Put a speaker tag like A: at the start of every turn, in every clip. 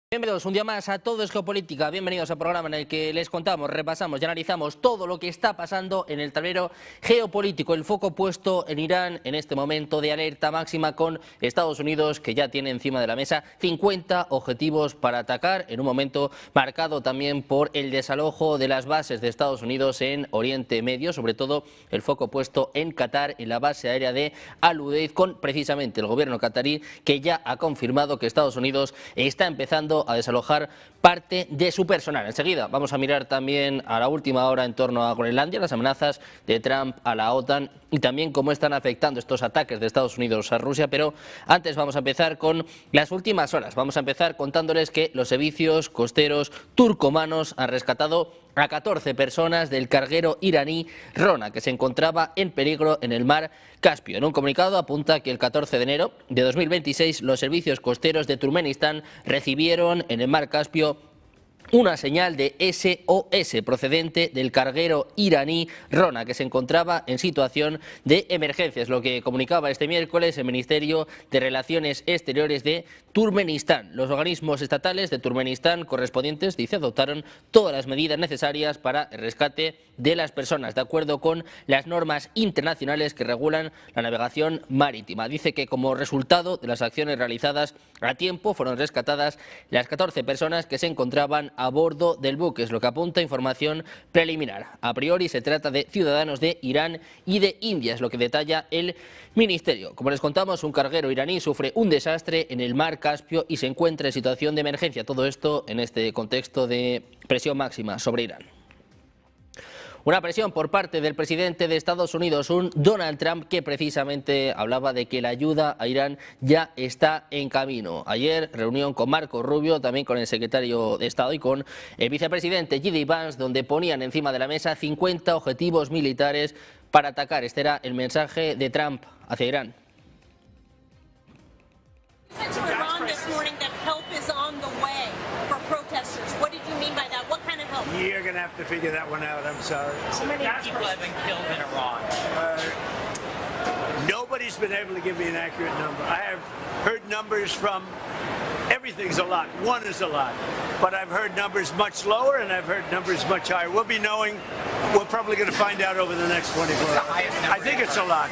A: Bienvenidos un día más a Todo es Geopolítica, bienvenidos al programa en el que les contamos, repasamos y analizamos todo lo que está pasando en el tablero geopolítico, el foco puesto en Irán en este momento de alerta máxima con Estados Unidos, que ya tiene encima de la mesa 50 objetivos para atacar en un momento marcado también por el desalojo de las bases de Estados Unidos en Oriente Medio, sobre todo el foco puesto en Qatar, en la base aérea de Al-Udeid, con precisamente el gobierno qatarí que ya ha confirmado que Estados Unidos está empezando a desalojar parte de su personal. Enseguida vamos a mirar también a la última hora en torno a Groenlandia, las amenazas de Trump a la OTAN y también cómo están afectando estos ataques de Estados Unidos a Rusia, pero antes vamos a empezar con las últimas horas. Vamos a empezar contándoles que los servicios costeros turcomanos han rescatado a 14 personas del carguero iraní Rona, que se encontraba en peligro en el mar Caspio. En un comunicado apunta que el 14 de enero de 2026 los servicios costeros de Turkmenistán recibieron en el mar Caspio una señal de SOS procedente del carguero iraní Rona, que se encontraba en situación de emergencia. Es lo que comunicaba este miércoles el Ministerio de Relaciones Exteriores de Turkmenistán. Los organismos estatales de Turkmenistán correspondientes, dice, adoptaron todas las medidas necesarias para el rescate de las personas, de acuerdo con las normas internacionales que regulan la navegación marítima. Dice que como resultado de las acciones realizadas a tiempo fueron rescatadas las 14 personas que se encontraban a bordo del buque, es lo que apunta información preliminar. A priori se trata de ciudadanos de Irán y de India, es lo que detalla el Ministerio. Como les contamos, un carguero iraní sufre un desastre en el mar Caspio y se encuentra en situación de emergencia. Todo esto en este contexto de presión máxima sobre Irán. Una presión por parte del presidente de Estados Unidos, un Donald Trump, que precisamente hablaba de que la ayuda a Irán ya está en camino. Ayer, reunión con Marco Rubio, también con el secretario de Estado y con el vicepresidente J.D. Vance, donde ponían encima de la mesa 50 objetivos militares para atacar. Este era el mensaje de Trump hacia Irán.
B: You're going to have to figure that one out. I'm sorry.
C: How many people have been killed in Iran?
B: Nobody's been able to give me an accurate number. I have heard numbers from everything's a lot. One is a lot. But I've heard numbers much lower and I've heard numbers much higher. We'll be knowing. We're probably going to find out over the next 24 hours. I think it's a lot.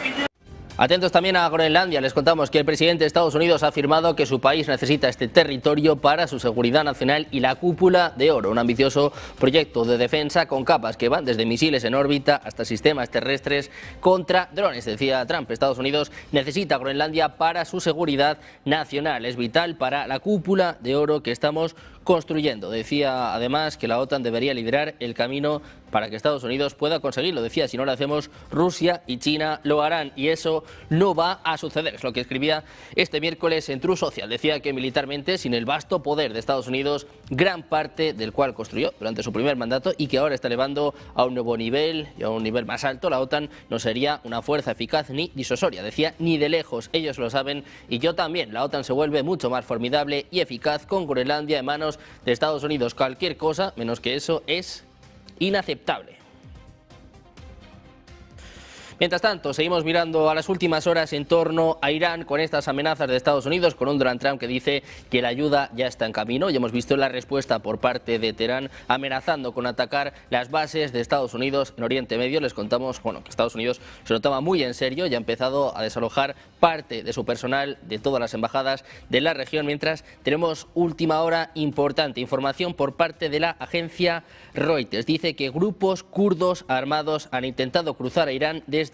A: Atentos también a Groenlandia, les contamos que el presidente de Estados Unidos ha afirmado que su país necesita este territorio para su seguridad nacional y la Cúpula de Oro, un ambicioso proyecto de defensa con capas que van desde misiles en órbita hasta sistemas terrestres contra drones. Decía Trump, Estados Unidos necesita Groenlandia para su seguridad nacional, es vital para la Cúpula de Oro que estamos construyendo. Decía además que la OTAN debería liderar el camino para que Estados Unidos pueda conseguirlo. Decía, si no lo hacemos, Rusia y China lo harán y eso no va a suceder. Es lo que escribía este miércoles en True Social. Decía que militarmente, sin el vasto poder de Estados Unidos, gran parte del cual construyó durante su primer mandato y que ahora está elevando a un nuevo nivel y a un nivel más alto, la OTAN no sería una fuerza eficaz ni disuasoria. Decía, ni de lejos, ellos lo saben y yo también. La OTAN se vuelve mucho más formidable y eficaz con Groenlandia en manos de Estados Unidos. Cualquier cosa menos que eso es inaceptable. Mientras tanto, seguimos mirando a las últimas horas en torno a Irán con estas amenazas de Estados Unidos, con un Donald Trump que dice que la ayuda ya está en camino. Ya hemos visto la respuesta por parte de Teherán amenazando con atacar las bases de Estados Unidos en Oriente Medio. Les contamos que Estados Unidos se lo toma muy en serio y ha empezado a desalojar parte de su personal de todas las embajadas de la región, mientras tenemos última hora importante, información por parte de la agencia Reuters. Dice que grupos kurdos armados han intentado cruzar a Irán desde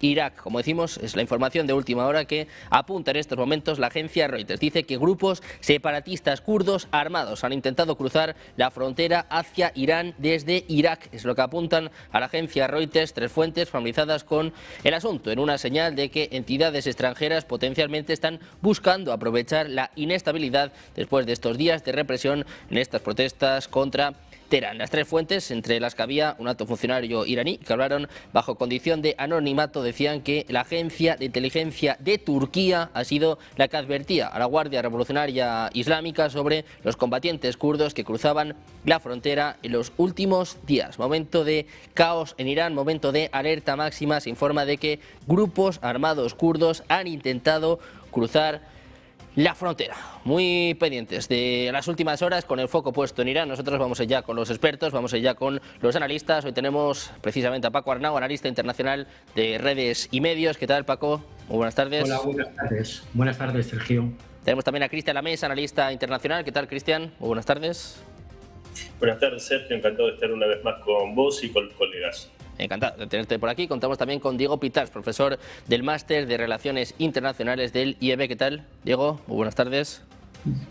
A: Irak. Como decimos, es la información de última hora que apunta en estos momentos la agencia Reuters. Dice que grupos separatistas kurdos armados han intentado cruzar la frontera hacia Irán desde Irak. Es lo que apuntan a la agencia Reuters, tres fuentes familiarizadas con el asunto, en una señal de que entidades extranjeras potencialmente están buscando aprovechar la inestabilidad después de estos días de represión en estas protestas contra Teherán. Las tres fuentes, entre las que había un alto funcionario iraní, que hablaron bajo condición de anonimato, decían que la agencia de inteligencia de Turquía ha sido la que advertía a la Guardia Revolucionaria Islámica sobre los combatientes kurdos que cruzaban la frontera en los últimos días. Momento de caos en Irán, momento de alerta máxima. Se informa de que grupos armados kurdos han intentado cruzar La frontera, muy pendientes de las últimas horas con el foco puesto en Irán. Nosotros vamos allá con los expertos, vamos allá con los analistas. Hoy tenemos precisamente a Paco Arnau, analista internacional de redes y medios. ¿Qué tal, Paco? Muy buenas tardes.
D: Hola, buenas tardes. Buenas tardes, Sergio.
A: Tenemos también a Cristian Lamesa, analista internacional. ¿Qué tal, Cristian? Muy buenas tardes.
E: Buenas tardes, Sergio. Encantado de estar una vez más con vos y con los colegas.
A: Encantado de tenerte por aquí. Contamos también con Diego Pitars, profesor del Máster de Relaciones Internacionales del IEB. ¿Qué tal, Diego? Muy buenas tardes.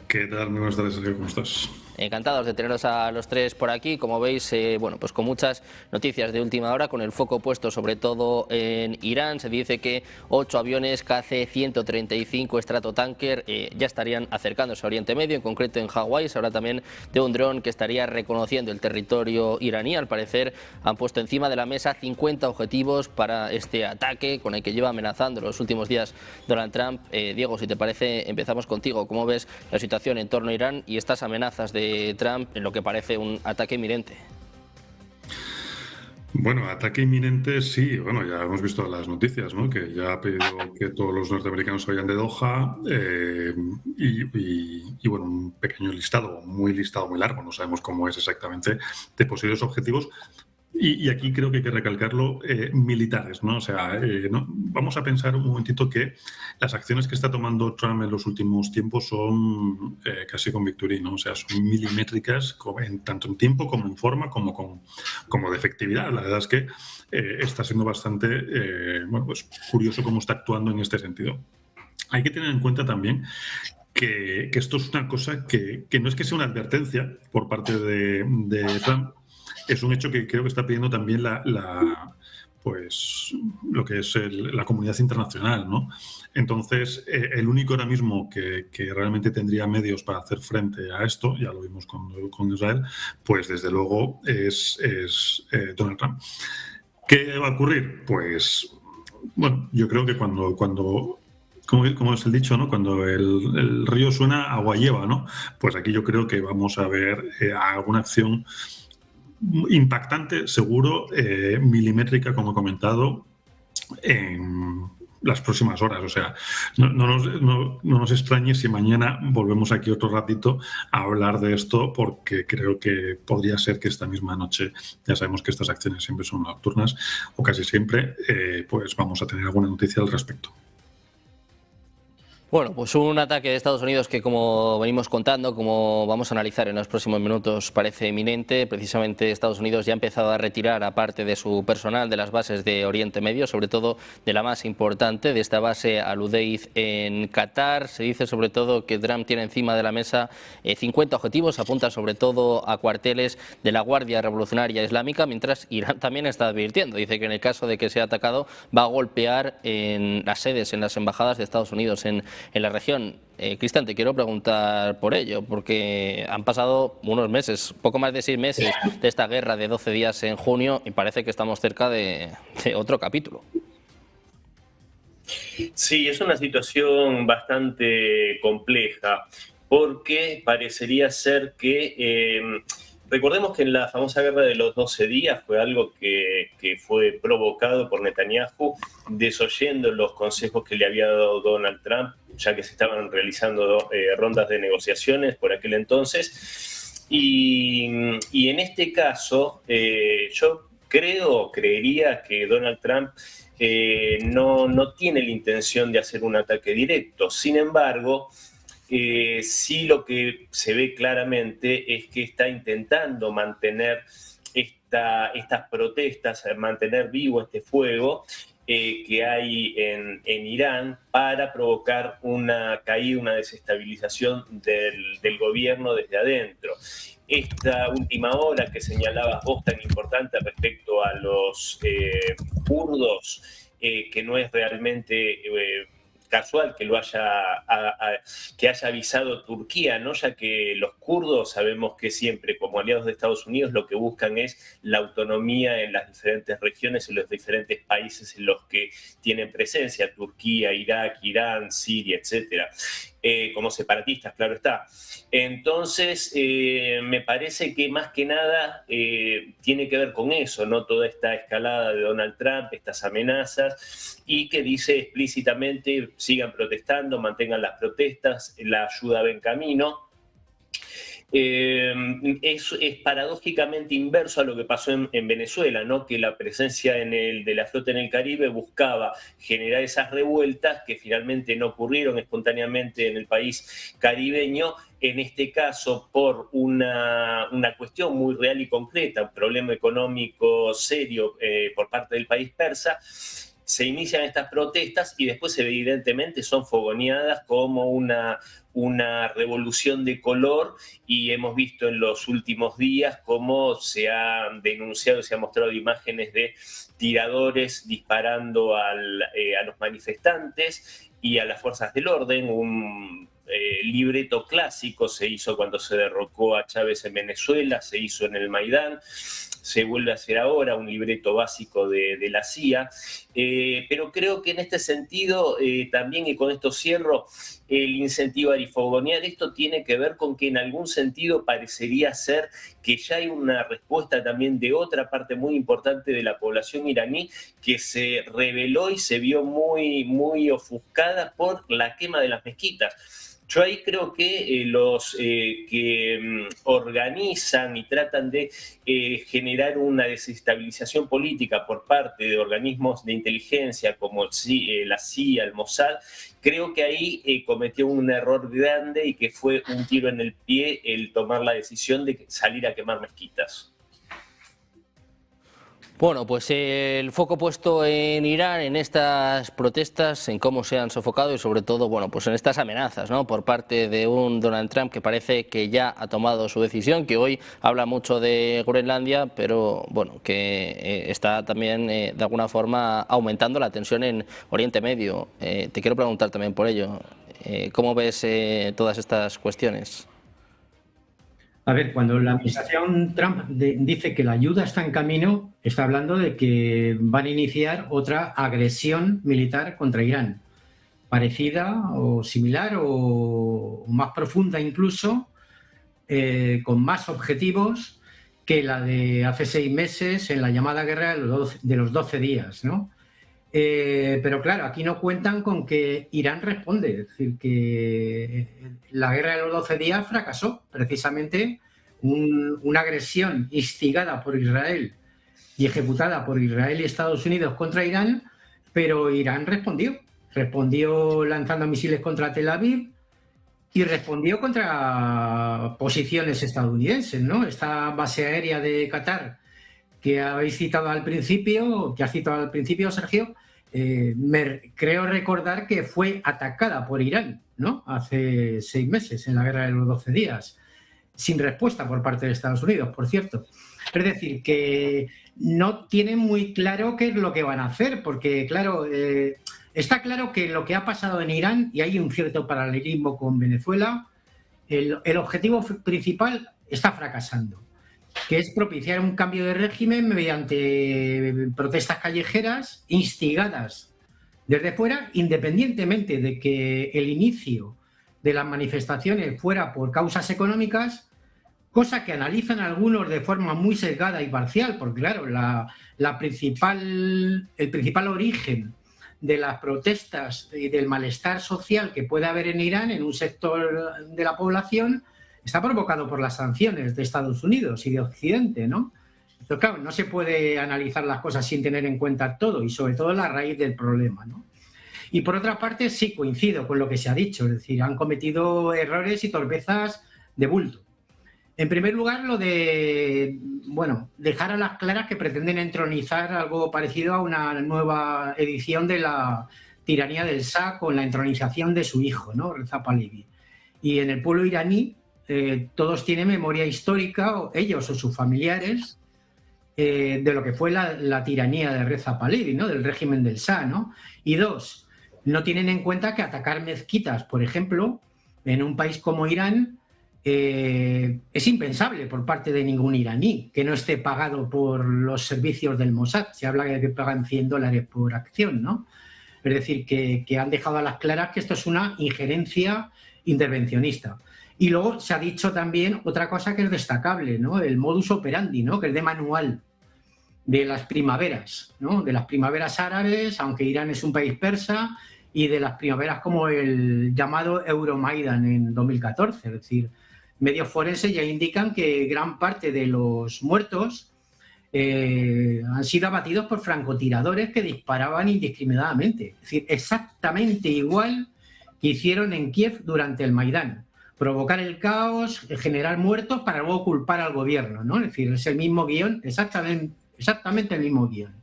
F: ¿Qué tal? Muy buenas tardes, Sergio. ¿Cómo estás?
A: Encantados de teneros a los tres por aquí. Como veis, bueno, pues con muchas noticias de última hora, con el foco puesto sobre todo en Irán. Se dice que 8 aviones KC-135 Stratotanker ya estarían acercándose a Oriente Medio, en concreto en Hawái. Se habla también de un dron que estaría reconociendo el territorio iraní. Al parecer han puesto encima de la mesa 50 objetivos para este ataque con el que lleva amenazando los últimos días Donald Trump. Diego, si te parece, empezamos contigo. ¿Cómo ves la situación en torno a Irán y estas amenazas de Trump en lo que parece un ataque inminente?
F: Bueno, ataque inminente sí. Bueno, ya hemos visto las noticias, ¿no? Que ya ha pedido que todos los norteamericanos se vayan de Doha y bueno, un pequeño listado, muy largo, no sabemos cómo es exactamente, de posibles objetivos. Y aquí creo que hay que recalcarlo, militares, ¿no? O sea, vamos a pensar un momentito que las acciones que está tomando Trump en los últimos tiempos son casi con bisturí, ¿no? O sea, son milimétricas, tanto en tiempo como en forma, como de efectividad. La verdad es que está siendo bastante bueno, pues curioso cómo está actuando en este sentido. Hay que tener en cuenta también que esto es una cosa que no es que sea una advertencia por parte de Trump. Es un hecho que creo que está pidiendo también pues lo que es la comunidad internacional, ¿no? Entonces, el único ahora mismo que realmente tendría medios para hacer frente a esto, ya lo vimos con Israel, pues desde luego es Donald Trump. ¿Qué va a ocurrir? Pues, bueno, yo creo que cuando como es el dicho, ¿no? Cuando el río suena, agua lleva, ¿no? Pues aquí yo creo que vamos a ver alguna acción impactante, seguro, milimétrica, como he comentado, en las próximas horas. O sea, no nos extrañe si mañana volvemos aquí otro ratito a hablar de esto, porque creo que podría ser que esta misma noche, ya sabemos que estas acciones siempre son nocturnas, o casi siempre, pues vamos a tener alguna noticia al respecto.
A: Bueno, pues un ataque de Estados Unidos que, como venimos contando, como vamos a analizar en los próximos minutos, parece inminente. Precisamente Estados Unidos ya ha empezado a retirar a parte de su personal de las bases de Oriente Medio, sobre todo de la más importante, de esta base Al-Udeid en Qatar. Se dice sobre todo que Trump tiene encima de la mesa 50 objetivos, apunta sobre todo a cuarteles de la Guardia Revolucionaria Islámica, mientras Irán también está advirtiendo. Dice que en el caso de que sea atacado va a golpear en las sedes, en las embajadas de Estados Unidos en la región. Cristian, te quiero preguntar por ello, porque han pasado unos meses, poco más de 6 meses de esta guerra de 12 días en junio y parece que estamos cerca de otro capítulo.
E: Sí, es una situación bastante compleja, porque parecería ser que recordemos que en la famosa guerra de los 12 días fue algo que fue provocado por Netanyahu, desoyendo los consejos que le había dado Donald Trump, ya que se estaban realizando rondas de negociaciones por aquel entonces. Y en este caso, yo creería que Donald Trump no tiene la intención de hacer un ataque directo. Sin embargo, sí, lo que se ve claramente es que está intentando mantener estas protestas, mantener vivo este fuego que hay en Irán, para provocar una caída, una desestabilización del gobierno desde adentro. Esta última hora que señalabas vos, tan importante respecto a los kurdos, que no es realmente casual que que haya avisado Turquía, ¿no? Ya que los kurdos sabemos que siempre, como aliados de Estados Unidos, lo que buscan es la autonomía en las diferentes regiones, en los diferentes países en los que tienen presencia: Turquía, Irak, Irán, Siria, etcétera. como separatistas, claro está. Entonces, me parece que más que nada tiene que ver con eso, ¿no? Toda esta escalada de Donald Trump, estas amenazas, y que dice explícitamente, sigan protestando, mantengan las protestas, la ayuda va en camino. Es paradójicamente inverso a lo que pasó en Venezuela, ¿no? Que la presencia de la flota en el Caribe buscaba generar esas revueltas que finalmente no ocurrieron espontáneamente en el país caribeño, en este caso por una cuestión muy real y concreta, un problema económico serio por parte del país persa. Se inician estas protestas y después evidentemente son fogoneadas como una revolución de color, y hemos visto en los últimos días cómo se ha denunciado, se han mostrado imágenes de tiradores disparando a los manifestantes y a las fuerzas del orden. Un libreto clásico se hizo cuando se derrocó a Chávez en Venezuela, se hizo en el Maidán, se vuelve a hacer ahora, un libreto básico de la CIA, pero creo que en este sentido también, y con esto cierro, el incentivar y fogonear esto tiene que ver con que en algún sentido parecería ser que ya hay una respuesta también de otra parte muy importante de la población iraní que se rebeló y se vio muy, muy ofuscada por la quema de las mezquitas. Yo ahí creo que los que organizan y tratan de generar una desestabilización política por parte de organismos de inteligencia como la CIA, el Mossad, creo que ahí cometió un error grande y que fue un tiro en el pie el tomar la decisión de salir a quemar mezquitas.
A: Bueno, pues el foco puesto en Irán, en estas protestas, en cómo se han sofocado y sobre todo, bueno, pues en estas amenazas, ¿no? Por parte de un Donald Trump que parece que ya ha tomado su decisión, que hoy habla mucho de Groenlandia, pero bueno, que está también de alguna forma aumentando la tensión en Oriente Medio. Te quiero preguntar también por ello. ¿Cómo ves todas estas cuestiones?
D: A ver, cuando la administración Trump dice que la ayuda está en camino, está hablando de que van a iniciar otra agresión militar contra Irán, parecida o similar o más profunda incluso, con más objetivos que la de hace 6 meses en la llamada guerra de los 12 días, ¿no? Pero claro, aquí no cuentan con que Irán responde, es decir, que la guerra de los 12 días fracasó, precisamente una agresión instigada por Israel y ejecutada por Israel y Estados Unidos contra Irán, pero Irán respondió lanzando misiles contra Tel Aviv y respondió contra posiciones estadounidenses, ¿no? Esta base aérea de Qatar que habéis citado al principio, Sergio, creo recordar que fue atacada por Irán, ¿no? Hace 6 meses, en la guerra de los 12 días, sin respuesta por parte de Estados Unidos, por cierto. Es decir, que no tienen muy claro qué es lo que van a hacer, porque, claro, está claro que lo que ha pasado en Irán, y hay un cierto paralelismo con Venezuela, el objetivo principal está fracasando, que es propiciar un cambio de régimen mediante protestas callejeras instigadas desde fuera, independientemente de que el inicio de las manifestaciones fuera por causas económicas, cosa que analizan algunos de forma muy sesgada y parcial, porque claro, el principal origen de las protestas y del malestar social que puede haber en Irán, en un sector de la población, está provocado por las sanciones de Estados Unidos y de Occidente, ¿no? Entonces, claro, no se puede analizar las cosas sin tener en cuenta todo y sobre todo la raíz del problema, ¿no? Y por otra parte, sí, coincido con lo que se ha dicho, es decir, han cometido errores y torpezas de bulto. En primer lugar, lo de, bueno, dejar a las claras que pretenden entronizar algo parecido a una nueva edición de la tiranía del Shah con la entronización de su hijo, ¿no? Reza Pahlavi. Y en el pueblo iraní, todos tienen memoria histórica, ellos o sus familiares, de lo que fue la tiranía de Reza Pahlavi, ¿no? Del régimen del Shah, ¿no? Y 2, no tienen en cuenta que atacar mezquitas, por ejemplo, en un país como Irán, es impensable por parte de ningún iraní que no esté pagado por los servicios del Mossad. Se habla de que pagan $100 por acción, ¿no? Es decir, que han dejado a las claras que esto es una injerencia intervencionista. Y luego se ha dicho también otra cosa que es destacable, ¿no? El modus operandi, ¿no? Que es de manual, de las primaveras, ¿no? De las primaveras árabes, aunque Irán es un país persa, y de las primaveras como el llamado Euromaidan en 2014. Es decir, medios forenses ya indican que gran parte de los muertos han sido abatidos por francotiradores que disparaban indiscriminadamente. Es decir, exactamente igual que hicieron en Kiev durante el Maidán. Provocar el caos, generar muertos para luego culpar al gobierno, ¿no? Es decir, es el mismo guión, exactamente el mismo guión.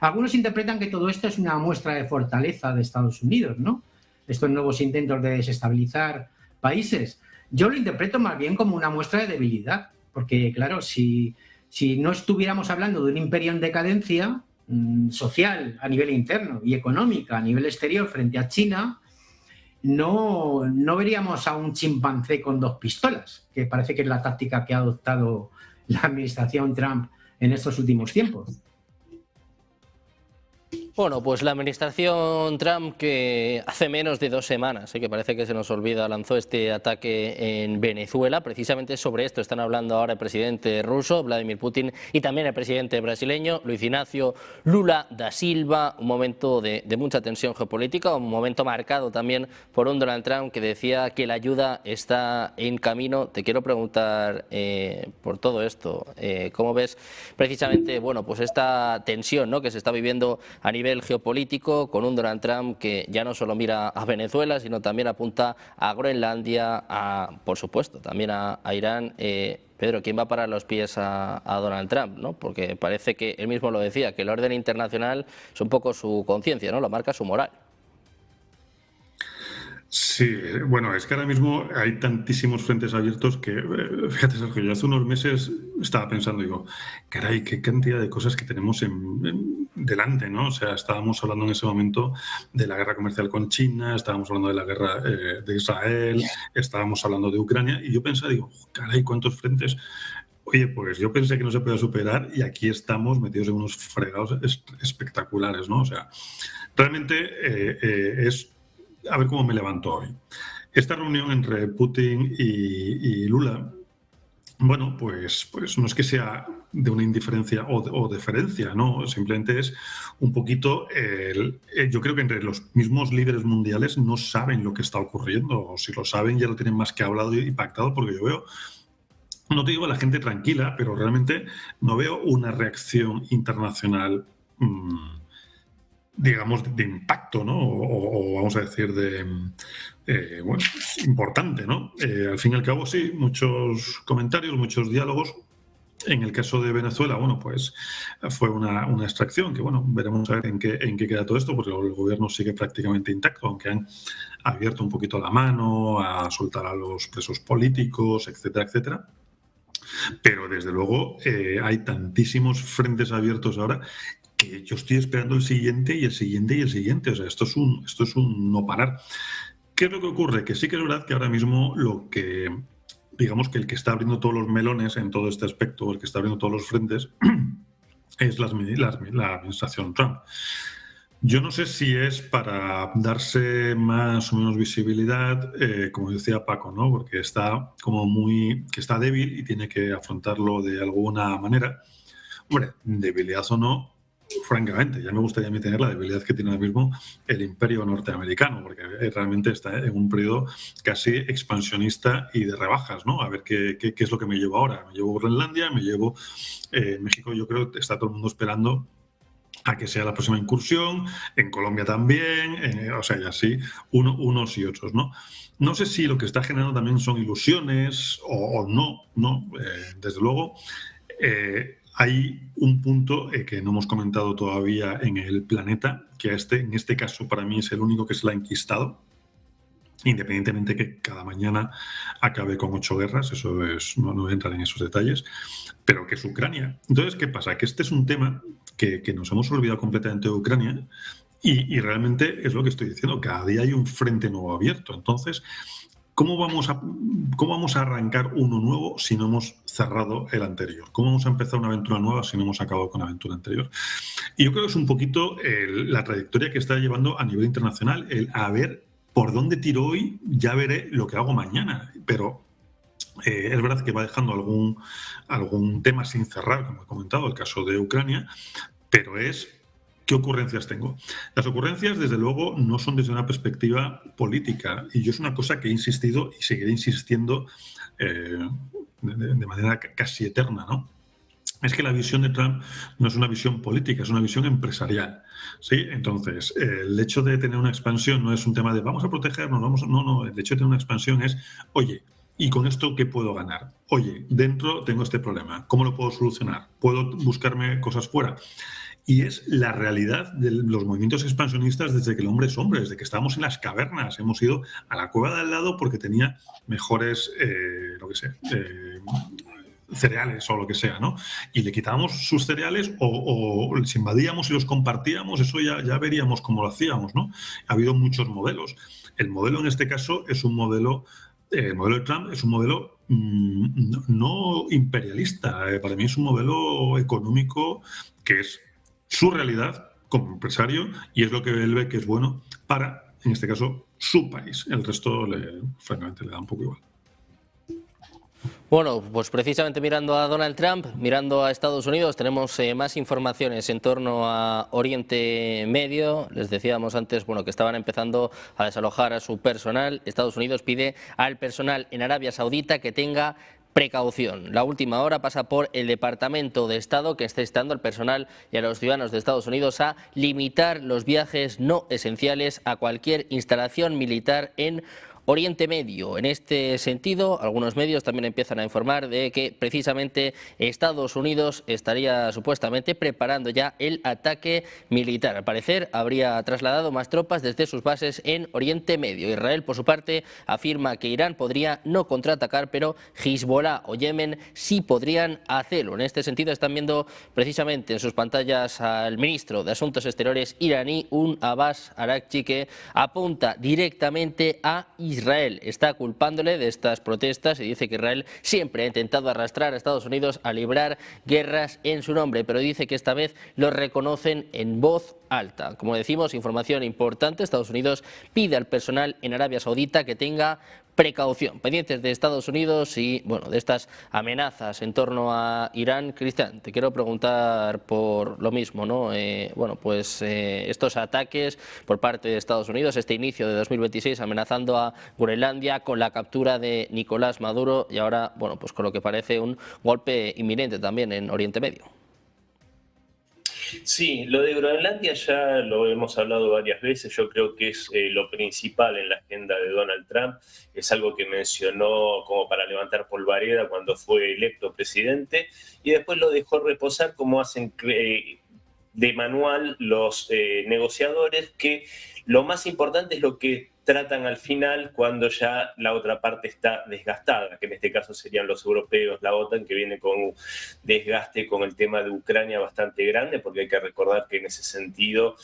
D: Algunos interpretan que todo esto es una muestra de fortaleza de Estados Unidos, ¿no? Estos nuevos intentos de desestabilizar países. Yo lo interpreto más bien como una muestra de debilidad, porque, claro, si no estuviéramos hablando de un imperio en decadencia social a nivel interno y económica a nivel exterior frente a China, no veríamos a un chimpancé con 2 pistolas, que parece que es la táctica que ha adoptado la administración Trump en estos últimos tiempos.
A: Bueno, pues la administración Trump, que hace menos de 2 semanas, que parece que se nos olvida, lanzó este ataque en Venezuela. Precisamente sobre esto están hablando ahora el presidente ruso, Vladimir Putin, y también el presidente brasileño, Luiz Inácio Lula da Silva. Un momento de mucha tensión geopolítica, un momento marcado también por un Donald Trump que decía que la ayuda está en camino. Te quiero preguntar por todo esto, ¿cómo ves precisamente, bueno, pues esta tensión, ¿no?, que se está viviendo a nivel geopolítico, con un Donald Trump que ya no solo mira a Venezuela, sino también apunta a Groenlandia, por supuesto, también a Irán? Pedro, ¿quién va a parar los pies a Donald Trump, ¿no? Porque parece que él mismo lo decía, que el orden internacional es un poco su conciencia, ¿no? Lo marca su moral.
F: Sí, bueno, es que ahora mismo hay tantísimos frentes abiertos que, fíjate, Sergio, yo hace unos meses estaba pensando, digo, caray, qué cantidad de cosas que tenemos delante, ¿no? O sea, estábamos hablando en ese momento de la guerra comercial con China, estábamos hablando de la guerra de Israel, estábamos hablando de Ucrania, y yo pensaba, digo, caray, ¿cuántos frentes? Oye, pues yo pensé que no se podía superar y aquí estamos metidos en unos fregados espectaculares, ¿no? O sea, realmente es... A ver cómo me levanto hoy. Esta reunión entre Putin y Lula, bueno, pues no es que sea de una indiferencia o deferencia, ¿no? Simplemente es un poquito... yo creo que entre los mismos líderes mundiales no saben lo que está ocurriendo, o si lo saben ya lo tienen más que hablado y pactado, porque yo veo... No te digo a la gente tranquila, pero realmente no veo una reacción internacional digamos, de impacto, ¿no? O vamos a decir, bueno, importante, ¿no? Al fin y al cabo, sí, muchos comentarios, muchos diálogos. En el caso de Venezuela, bueno, pues fue una extracción que, bueno, veremos a ver en qué queda todo esto, porque el gobierno sigue prácticamente intacto, aunque han abierto un poquito la mano a soltar a los presos políticos, etcétera, etcétera. Pero, desde luego, hay tantísimos frentes abiertos ahora que yo estoy esperando el siguiente y el siguiente y el siguiente. O sea, esto es un no parar. ¿Qué es lo que ocurre? Que sí que es verdad que ahora mismo digamos que el que está abriendo todos los melones en todo este aspecto, el que está abriendo todos los frentes, es la administración Trump. Yo no sé si es para darse más o menos visibilidad, como decía Paco, ¿no? Porque está que está débil y tiene que afrontarlo de alguna manera. Hombre, debilidad o no, francamente, ya me gustaría tener la debilidad que tiene ahora mismo el imperio norteamericano, porque realmente está en un periodo casi expansionista y de rebajas, ¿no? A ver qué es lo que me llevo ahora. Me llevo Groenlandia, me llevo México. Yo creo que está todo el mundo esperando a que sea la próxima incursión, en Colombia también, o sea, y así, unos y otros, ¿no? No sé si lo que está generando también son ilusiones o no, desde luego. Hay un punto que no hemos comentado todavía en el planeta, que en este caso para mí es el único que se la ha enquistado, independientemente que cada mañana acabe con 8 guerras, eso es, no voy a entrar en esos detalles, pero que es Ucrania. Entonces, ¿qué pasa? Que este es un tema que nos hemos olvidado completamente de Ucrania y realmente es lo que estoy diciendo, cada día hay un frente nuevo abierto. Entonces, ¿cómo vamos a arrancar uno nuevo si no hemos cerrado el anterior? ¿Cómo vamos a empezar una aventura nueva si no hemos acabado con la aventura anterior? Y yo creo que es un poquito la trayectoria que está llevando a nivel internacional el haber por dónde tiro hoy, ya veré lo que hago mañana. Pero es verdad que va dejando algún tema sin cerrar, como he comentado, el caso de Ucrania, pero es ¿qué ocurrencias tengo? Las ocurrencias, desde luego, no son desde una perspectiva política, y yo es una cosa que he insistido y seguiré insistiendo de manera casi eterna, ¿no? Es que la visión de Trump no es una visión política, es una visión empresarial, ¿sí? Entonces, el hecho de tener una expansión no es un tema de vamos a protegernos, no, el hecho de tener una expansión es, oye, ¿y con esto qué puedo ganar? Oye, dentro tengo este problema, ¿cómo lo puedo solucionar? ¿Puedo buscarme cosas fuera? Y es la realidad de los movimientos expansionistas desde que el hombre es hombre, desde que estábamos en las cavernas. Hemos ido a la cueva de al lado porque tenía mejores, cereales o lo que sea, ¿no? Y le quitábamos sus cereales o les invadíamos y los compartíamos, eso ya veríamos cómo lo hacíamos, ¿no? Ha habido muchos modelos. El modelo en este caso es un modelo, el modelo de Trump es un modelo no imperialista, para mí es un modelo económico que es su realidad como empresario y es lo que él ve que es bueno para, en este caso, su país. El resto, francamente, le da un poco igual.
A: Bueno, pues precisamente mirando a Donald Trump, mirando a Estados Unidos, tenemos más informaciones en torno a Oriente Medio. Les decíamos antes, bueno, que estaban empezando a desalojar a su personal. Estados Unidos pide al personal en Arabia Saudita que tenga precaución. La última hora pasa por el Departamento de Estado, que está instando al personal y a los ciudadanos de Estados Unidos a limitar los viajes no esenciales a cualquier instalación militar en Oriente Medio. En este sentido, algunos medios también empiezan a informar de que precisamente Estados Unidos estaría supuestamente preparando ya el ataque militar. Al parecer, habría trasladado más tropas desde sus bases en Oriente Medio. Israel, por su parte, afirma que Irán podría no contraatacar, pero Hezbollah o Yemen sí podrían hacerlo. En este sentido, están viendo precisamente en sus pantallas al ministro de Asuntos Exteriores iraní, Abbas Araghchi, que apunta directamente a Israel. Está culpándole de estas protestas y dice que Israel siempre ha intentado arrastrar a Estados Unidos a librar guerras en su nombre, pero dice que esta vez lo reconocen en voz alta. Como decimos, información importante, Estados Unidos pide al personal en Arabia Saudita que tenga precaución, pendientes de Estados Unidos y bueno, de estas amenazas en torno a Irán. Cristian, te quiero preguntar por lo mismo, ¿no? Estos ataques por parte de Estados Unidos, este inicio de 2026 amenazando a Groenlandia con la captura de Nicolás Maduro y ahora, bueno, pues con lo que parece un golpe inminente también en Oriente Medio.
E: Sí, lo de Groenlandia ya lo hemos hablado varias veces, yo creo que es lo principal en la agenda de Donald Trump, es algo que mencionó como para levantar polvareda cuando fue electo presidente y después lo dejó reposar como hacen de manual los negociadores, que lo más importante es lo que tratan al final cuando ya la otra parte está desgastada, que en este caso serían los europeos, la OTAN, que viene con un desgaste con el tema de Ucrania bastante grande, porque hay que recordar que en ese sentido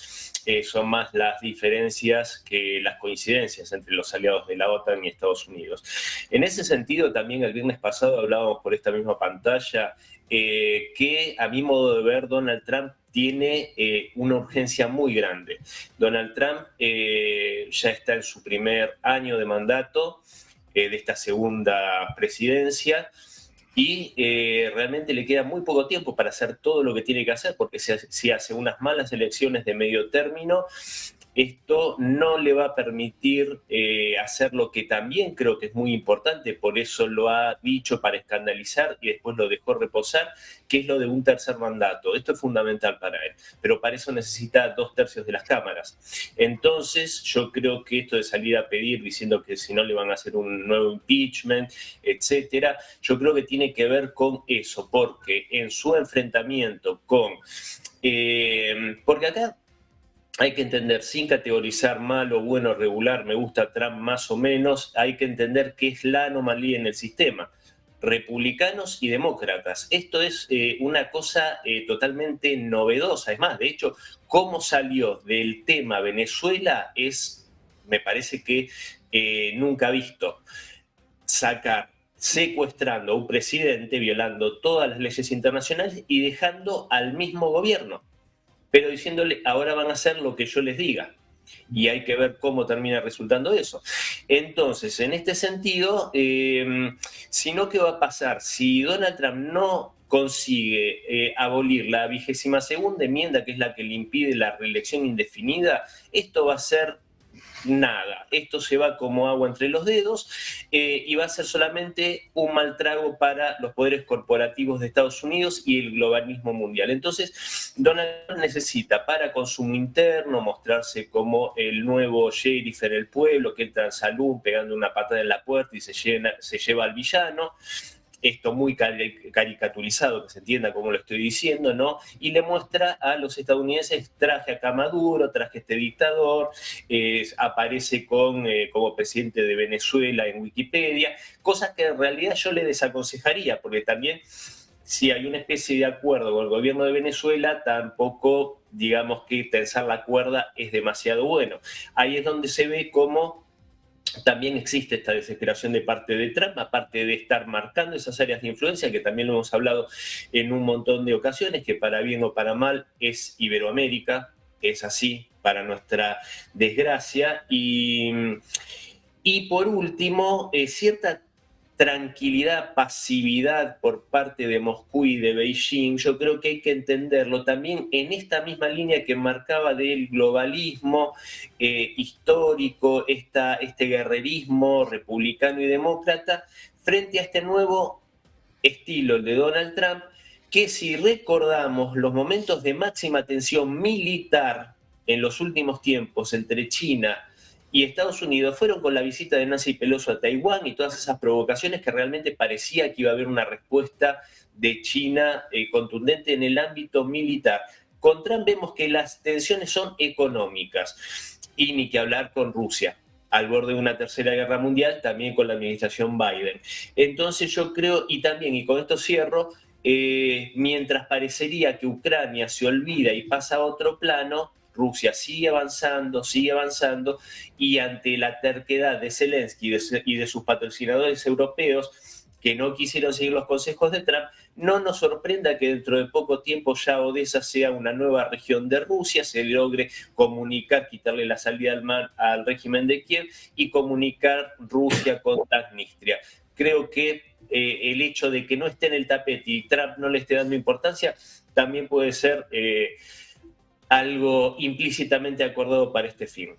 E: son más las diferencias que las coincidencias entre los aliados de la OTAN y Estados Unidos. En ese sentido, también el viernes pasado hablábamos por esta misma pantalla que, a mi modo de ver, Donald Trump tiene una urgencia muy grande. Donald Trump ya está en su primer año de mandato de esta segunda presidencia y realmente le queda muy poco tiempo para hacer todo lo que tiene que hacer, porque si hace unas malas elecciones de medio término, esto no le va a permitir hacer lo que también creo que es muy importante, por eso lo ha dicho para escandalizar y después lo dejó reposar, que es lo de un tercer mandato. Esto es fundamental para él, pero para eso necesita 2/3 de las cámaras. Entonces yo creo que esto de salir a pedir diciendo que si no le van a hacer un nuevo impeachment, etcétera, yo creo que tiene que ver con eso, porque en su enfrentamiento con... porque acá hay que entender, sin categorizar malo, bueno, regular, me gusta Trump más o menos, hay que entender qué es la anomalía en el sistema. Republicanos y demócratas. Esto es una cosa totalmente novedosa. Es más, de hecho, cómo salió del tema Venezuela es, me parece que nunca visto. Sacar, secuestrando a un presidente, violando todas las leyes internacionales y dejando al mismo gobierno, pero diciéndole, ahora van a hacer lo que yo les diga. Y hay que ver cómo termina resultando eso. Entonces, en este sentido, si no, ¿qué va a pasar? Si Donald Trump no consigue abolir la 22ª enmienda, que es la que le impide la reelección indefinida, esto va a ser nada. Esto se va como agua entre los dedos y va a ser solamente un mal trago para los poderes corporativos de Estados Unidos y el globalismo mundial. Entonces, Donald Trump necesita para consumo interno mostrarse como el nuevo sheriff en el pueblo que entra al salón pegando una patada en la puerta y se lleva al villano. Esto muy caricaturizado, que se entienda como lo estoy diciendo, ¿no? Y le muestra a los estadounidenses traje acá Maduro, traje este dictador, aparece como presidente de Venezuela en Wikipedia, cosas que en realidad yo le desaconsejaría, porque también si hay una especie de acuerdo con el gobierno de Venezuela, tampoco, digamos que tensar la cuerda es demasiado bueno. Ahí es donde se ve cómo también existe esta desesperación de parte de Trump, aparte de estar marcando esas áreas de influencia, que también lo hemos hablado en un montón de ocasiones, que para bien o para mal es Iberoamérica, es así, para nuestra desgracia. Y por último, cierta tranquilidad, pasividad por parte de Moscú y de Beijing, yo creo que hay que entenderlo también en esta misma línea que marcaba del globalismo histórico, este guerrerismo republicano y demócrata, frente a este nuevo estilo, el de Donald Trump, que si recordamos los momentos de máxima tensión militar en los últimos tiempos entre China y Estados Unidos fueron con la visita de Nancy Pelosi a Taiwán y todas esas provocaciones que realmente parecía que iba a haber una respuesta de China contundente en el ámbito militar. Con Trump vemos que las tensiones son económicas y ni que hablar con Rusia, al borde de una tercera guerra mundial, también con la administración Biden. Entonces yo creo, y con esto cierro, mientras parecería que Ucrania se olvida y pasa a otro plano, Rusia sigue avanzando, y ante la terquedad de Zelensky y de sus patrocinadores europeos que no quisieron seguir los consejos de Trump, no nos sorprenda que dentro de poco tiempo ya Odessa sea una nueva región de Rusia, se logre comunicar, quitarle la salida al mar al régimen de Kiev y comunicar Rusia con Transnistria. Creo que el hecho de que no esté en el tapete y Trump no le esté dando importancia también puede ser algo implícitamente acordado para este fin.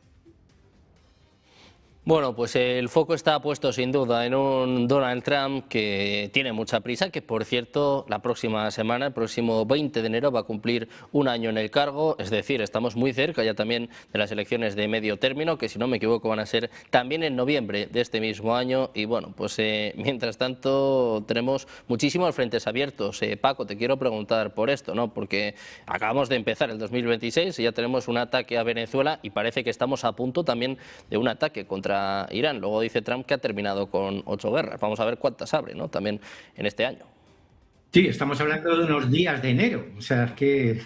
A: Bueno, pues el foco está puesto sin duda en un Donald Trump que tiene mucha prisa, que por cierto la próxima semana, el próximo 20 de enero, va a cumplir un año en el cargo, es decir, estamos muy cerca ya también de las elecciones de medio término, que si no me equivoco van a ser también en noviembre de este mismo año. Y bueno, pues mientras tanto tenemos muchísimos frentes abiertos. Paco, te quiero preguntar por esto, ¿no? Porque acabamos de empezar el 2026 y ya tenemos un ataque a Venezuela y parece que estamos a punto también de un ataque contra Irán. Luego dice Trump que ha terminado con 8 guerras. Vamos a ver cuántas abre, ¿no? También en este año.
D: Sí, estamos hablando de unos días de enero, o sea, que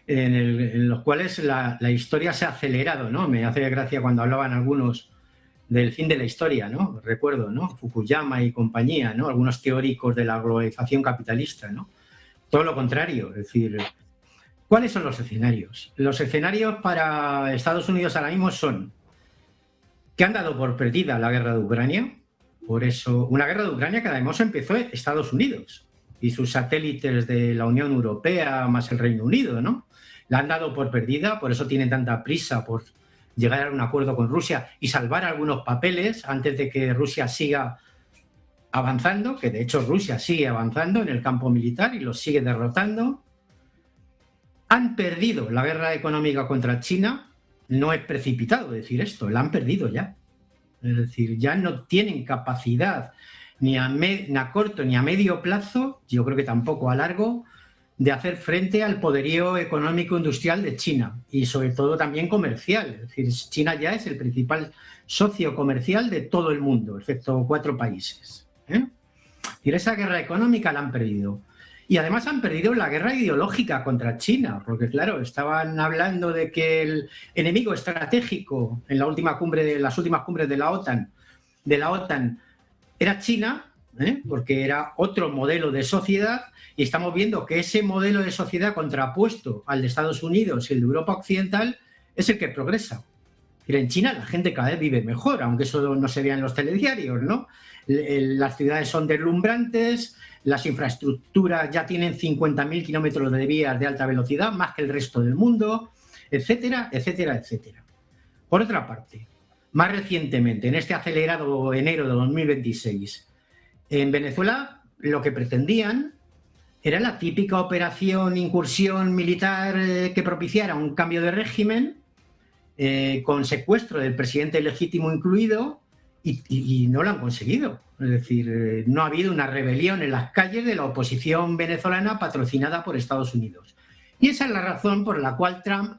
D: en los cuales la historia se ha acelerado, ¿no? Me hace gracia cuando hablaban algunos del fin de la historia, ¿no? Recuerdo, ¿no? Fukuyama y compañía, ¿no? Algunos teóricos de la globalización capitalista, ¿no? Todo lo contrario, es decir, ¿cuáles son los escenarios? Los escenarios para Estados Unidos ahora mismo son que han dado por perdida la guerra de Ucrania, por eso, una guerra de Ucrania que además empezó Estados Unidos y sus satélites de la Unión Europea más el Reino Unido, ¿no? La han dado por perdida, por eso tienen tanta prisa por llegar a un acuerdo con Rusia y salvar algunos papeles antes de que Rusia siga avanzando, que de hecho Rusia sigue avanzando en el campo militar y los sigue derrotando. Han perdido la guerra económica contra China. No es precipitado decir esto, la han perdido ya. Es decir, ya no tienen capacidad ni a corto ni a medio plazo, yo creo que tampoco a largo, de hacer frente al poderío económico industrial de China y sobre todo también comercial. Es decir, China ya es el principal socio comercial de todo el mundo, excepto 4 países. Es decir, esa guerra económica la han perdido. Y además han perdido la guerra ideológica contra China, porque claro, estaban hablando de que el enemigo estratégico en las últimas cumbres de la OTAN era China, porque era otro modelo de sociedad, y estamos viendo que ese modelo de sociedad contrapuesto al de Estados Unidos y el de Europa Occidental es el que progresa. En China la gente cada vez vive mejor, aunque eso no se vea en los telediarios, ¿no? Las ciudades son deslumbrantes, las infraestructuras ya tienen 50.000 kilómetros de vías de alta velocidad, más que el resto del mundo, etcétera, etcétera, etcétera. Por otra parte, más recientemente, en este acelerado enero de 2026, en Venezuela lo que pretendían era la típica operación incursión militar que propiciara un cambio de régimen, con secuestro del presidente legítimo incluido, y no lo han conseguido. Es decir, no ha habido una rebelión en las calles de la oposición venezolana patrocinada por Estados Unidos. Y esa es la razón por la cual Trump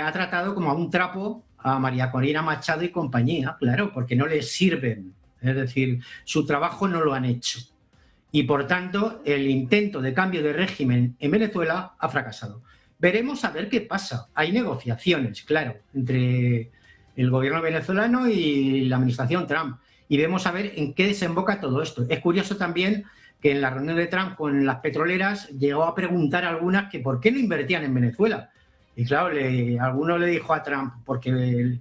D: ha tratado como a un trapo a María Corina Machado y compañía, claro, porque no les sirven. Es decir, su trabajo no lo han hecho. Y por tanto, el intento de cambio de régimen en Venezuela ha fracasado. Veremos a ver qué pasa. Hay negociaciones, claro, entre el gobierno venezolano y la administración Trump. Y vemos a ver en qué desemboca todo esto. Es curioso también que en la reunión de Trump con las petroleras llegó a preguntar a algunas que por qué no invertían en Venezuela. Y claro, alguno le dijo a Trump porque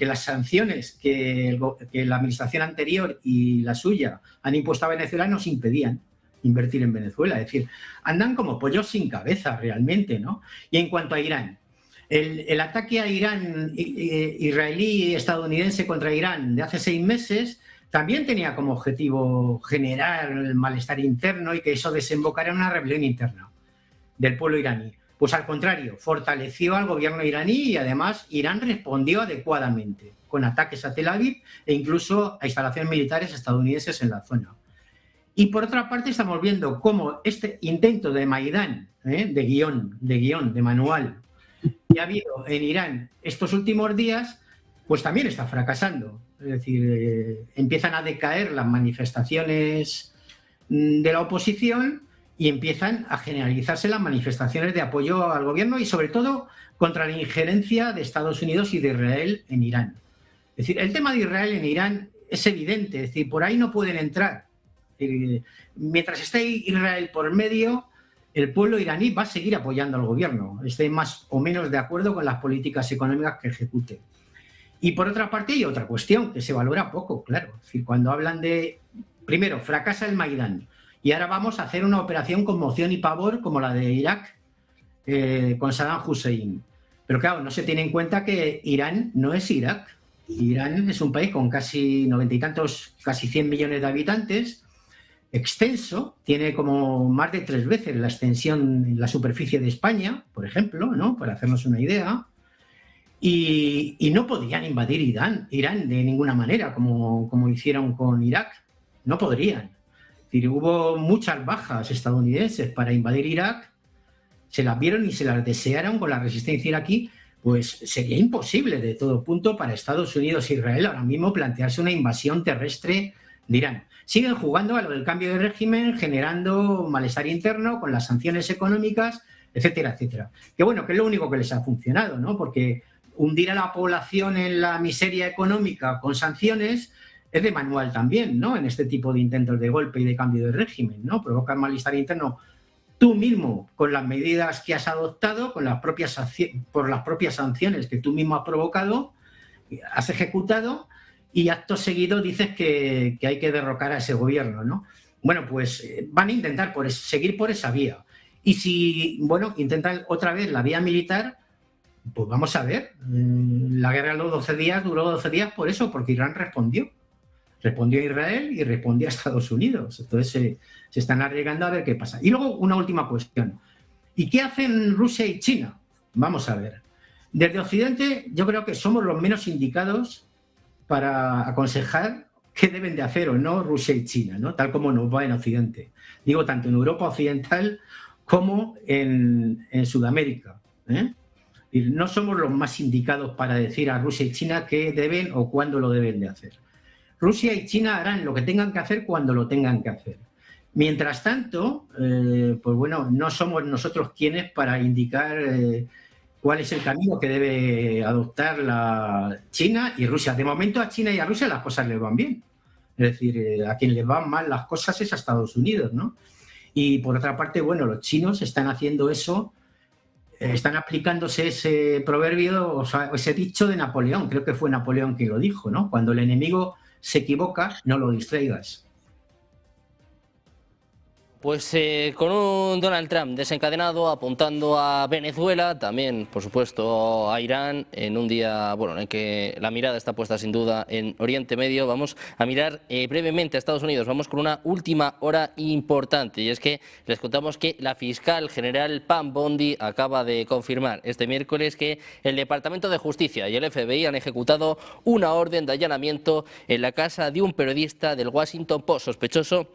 D: las sanciones que la administración anterior y la suya han impuesto a Venezuela nos impedían invertir en Venezuela. Es decir, andan como pollos sin cabeza realmente, ¿no? Y en cuanto a Irán, el ataque a Irán israelí y estadounidense contra Irán de hace 6 meses también tenía como objetivo generar el malestar interno y que eso desembocara en una rebelión interna del pueblo iraní. Pues al contrario, fortaleció al gobierno iraní y además Irán respondió adecuadamente con ataques a Tel Aviv e incluso a instalaciones militares estadounidenses en la zona. Y por otra parte estamos viendo cómo este intento de Maidán, de guión, de manual, que ha habido en Irán estos últimos días, pues también está fracasando. Es decir, empiezan a decaer las manifestaciones de la oposición y empiezan a generalizarse las manifestaciones de apoyo al gobierno y sobre todo contra la injerencia de Estados Unidos y de Israel en Irán. Es decir, el tema de Israel en Irán es evidente, es decir, por ahí no pueden entrar. Mientras esté Israel por medio, el pueblo iraní va a seguir apoyando al gobierno, esté más o menos de acuerdo con las políticas económicas que ejecute. Y por otra parte hay otra cuestión que se valora poco, claro. Es decir, cuando hablan de, primero, fracasa el Maidán y ahora vamos a hacer una operación conmoción y pavor como la de Irak con Saddam Hussein. Pero claro, no se tiene en cuenta que Irán no es Irak. Irán es un país con casi 90 y tantos, casi 100 millones de habitantes, extenso, tiene como más de 3 veces la extensión en la superficie de España, por ejemplo, ¿no? Para hacernos una idea. Y no podían invadir Irán de ninguna manera, como hicieron con Irak. No podrían. Es decir, hubo muchas bajas estadounidenses para invadir Irak, se las vieron y se las desearon con la resistencia iraquí, pues sería imposible de todo punto para Estados Unidos e Israel ahora mismo plantearse una invasión terrestre de Irán. Siguen jugando a lo del cambio de régimen, generando malestar interno con las sanciones económicas, etcétera, etcétera. Que bueno, que es lo único que les ha funcionado, ¿no? Porque hundir a la población en la miseria económica con sanciones es de manual también, ¿no? En este tipo de intentos de golpe y de cambio de régimen, ¿no? Provocar malestar interno tú mismo con las medidas que has adoptado, por las propias sanciones que tú mismo has provocado, has ejecutado, y acto seguido dices que hay que derrocar a ese gobierno, ¿no? Bueno, pues van a intentar seguir por esa vía. Y si, bueno, intentan otra vez la vía militar, pues vamos a ver. La guerra de los 12 días duró 12 días por eso, porque Irán respondió. Respondió a Israel y respondió a Estados Unidos. Entonces se están arriesgando a ver qué pasa. Y luego una última cuestión. ¿Y qué hacen Rusia y China? Vamos a ver. Desde Occidente yo creo que somos los menos indicados para aconsejar qué deben de hacer o no Rusia y China, ¿no? Tal como nos va en Occidente. Digo, tanto en Europa Occidental como en Sudamérica, ¿eh? Y no somos los más indicados para decir a Rusia y China qué deben o cuándo lo deben de hacer. Rusia y China harán lo que tengan que hacer cuando lo tengan que hacer. Mientras tanto, pues bueno, no somos nosotros quienes para indicar cuál es el camino que debe adoptar la China y Rusia. De momento a China y a Rusia las cosas les van bien. Es decir, a quien les van mal las cosas es a Estados Unidos, ¿no? Y por otra parte, bueno, los chinos están haciendo eso están aplicándose ese proverbio, o sea, ese dicho de Napoleón. Creo que fue Napoleón quien lo dijo, ¿no? Cuando el enemigo se equivoca, no lo distraigas.
A: Pues con un Donald Trump desencadenado apuntando a Venezuela, también por supuesto a Irán, en un día en el que la mirada está puesta sin duda en Oriente Medio, vamos a mirar brevemente a Estados Unidos. Vamos con una última hora importante, y es que les contamos que la fiscal general Pam Bondi acaba de confirmar este miércoles que el Departamento de Justicia y el FBI han ejecutado una orden de allanamiento en la casa de un periodista del Washington Post sospechoso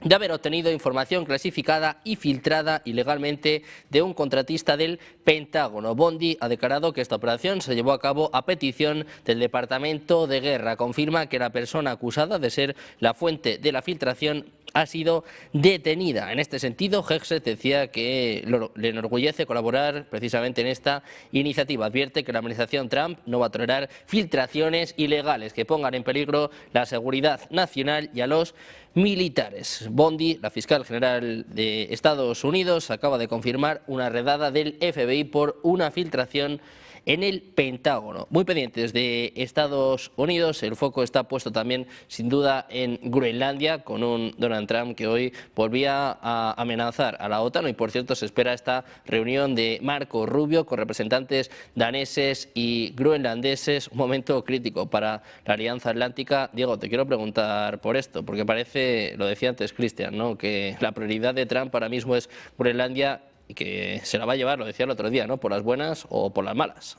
A: de haber obtenido información clasificada y filtrada ilegalmente de un contratista del Pentágono. Bondi ha declarado que esta operación se llevó a cabo a petición del Departamento de Guerra. Confirma que la persona acusada de ser la fuente de la filtración ha sido detenida. En este sentido, Hexet decía que le enorgullece colaborar precisamente en esta iniciativa. Advierte que la administración Trump no va a tolerar filtraciones ilegales que pongan en peligro la seguridad nacional y a los militares. Bondi, la fiscal general de Estados Unidos, acaba de confirmar una redada del FBI por una filtración en el Pentágono. Muy pendientes de Estados Unidos, el foco está puesto también sin duda en Groenlandia, con un Donald Trump que hoy volvía a amenazar a la OTAN, y por cierto se espera esta reunión de Marco Rubio con representantes daneses y groenlandeses, un momento crítico para la Alianza Atlántica. Diego, te quiero preguntar por esto, porque parece, lo decía antes Cristian, ¿no?, que la prioridad de Trump ahora mismo es Groenlandia, y que se la va a llevar, lo decía el otro día, ¿no?, por las buenas o por las malas.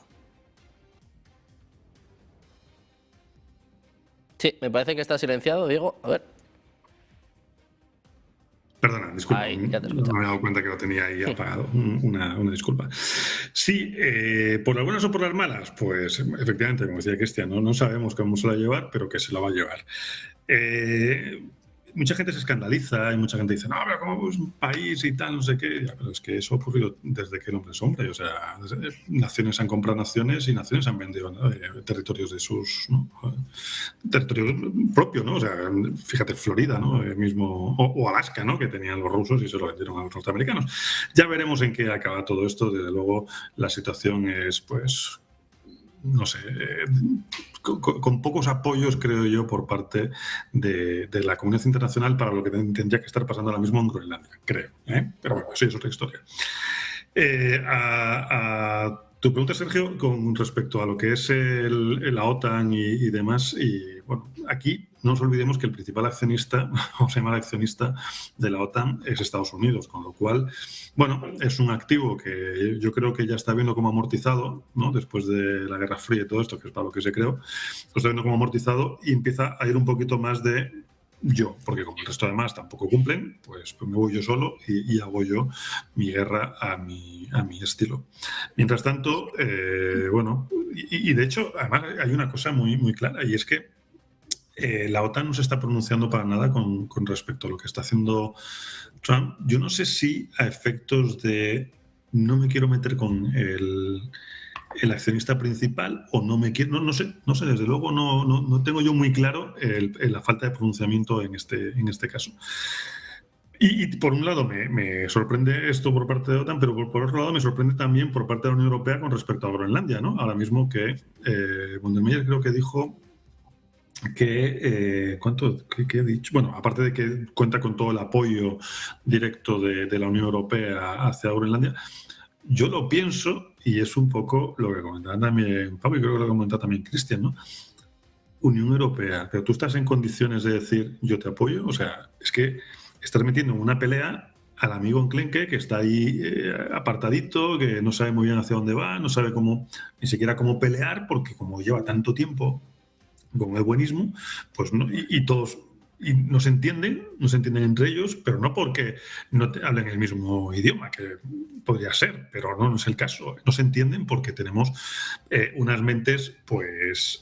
A: Sí, me parece que está silenciado, Diego. A ver.
F: Perdona, disculpa,
A: Ahí, ya te
F: no me había dado cuenta que lo tenía ahí apagado. Una disculpa. Sí, ¿por las buenas o por las malas? Pues efectivamente, como decía Cristian, no sabemos cómo se la va a llevar, pero que se la va a llevar. Mucha gente se escandaliza y mucha gente dice, no, pero como es un país y tal, no sé qué. Ya, pero es que eso ha ocurrido desde que el hombre es hombre. O sea, naciones han comprado naciones y naciones han vendido, ¿no?, territorios de sus, ¿no?, territorio propio, ¿no? O sea, fíjate, Florida, ¿no?, mismo, o Alaska, ¿no?, que tenían los rusos y se lo vendieron a los norteamericanos. Ya veremos en qué acaba todo esto. Desde luego, la situación es, pues, no sé, con pocos apoyos, creo yo, por parte de la comunidad internacional para lo que tendría que estar pasando ahora mismo en Groenlandia, creo, ¿eh? Pero bueno, sí, es otra historia. A tu pregunta, Sergio, con respecto a lo que es la OTAN y demás, y bueno, aquí no nos olvidemos que el principal accionista, o se llama el accionista de la OTAN, es Estados Unidos, con lo cual, bueno, es un activo que yo creo que ya está viendo como amortizado, ¿no?, después de la Guerra Fría y todo esto, que es para lo que se creó, lo está viendo como amortizado y empieza a ir un poquito más de yo, porque como el resto además tampoco cumplen, pues me voy yo solo y hago yo mi guerra a mi estilo. Mientras tanto, bueno, y de hecho, además hay una cosa muy, muy clara, y es que la OTAN no se está pronunciando para nada con respecto a lo que está haciendo Trump. Yo no sé si a efectos de no me quiero meter con el accionista principal o no me quiero, no sé, desde luego no tengo yo muy claro la falta de pronunciamiento en este caso. Y por un lado me sorprende esto por parte de OTAN, pero por otro lado me sorprende también por parte de la Unión Europea con respecto a Groenlandia, ¿no? Ahora mismo que von der Meyer creo que dijo que ¿qué he dicho? Bueno, aparte de que cuenta con todo el apoyo directo de la Unión Europea hacia Groenlandia, yo lo pienso, y es un poco lo que comentaba también Pablo, y creo que lo comentaba también Cristian, ¿no? Unión Europea, pero tú estás en condiciones de decir yo te apoyo. O sea, es que estás metiendo en una pelea al amigo enclenque que está ahí apartadito, que no sabe muy bien hacia dónde va, no sabe ni siquiera cómo pelear, porque como lleva tanto tiempo con el buenismo, pues no, y todos no se entienden entre ellos, pero no porque no hablen el mismo idioma, que podría ser, pero no es el caso. No se entienden porque tenemos unas mentes pues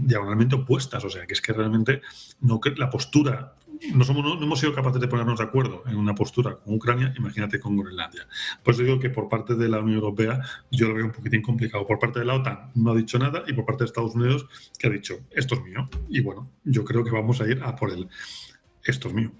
F: diagonalmente opuestas. O sea, que es que realmente la postura, no hemos sido capaces de ponernos de acuerdo en una postura con Ucrania, imagínate con Groenlandia. Por eso digo que por parte de la Unión Europea yo lo veo un poquitín complicado. Por parte de la OTAN no ha dicho nada, y por parte de Estados Unidos, que ha dicho esto es mío. Y bueno, yo creo que vamos a ir a por esto es mío.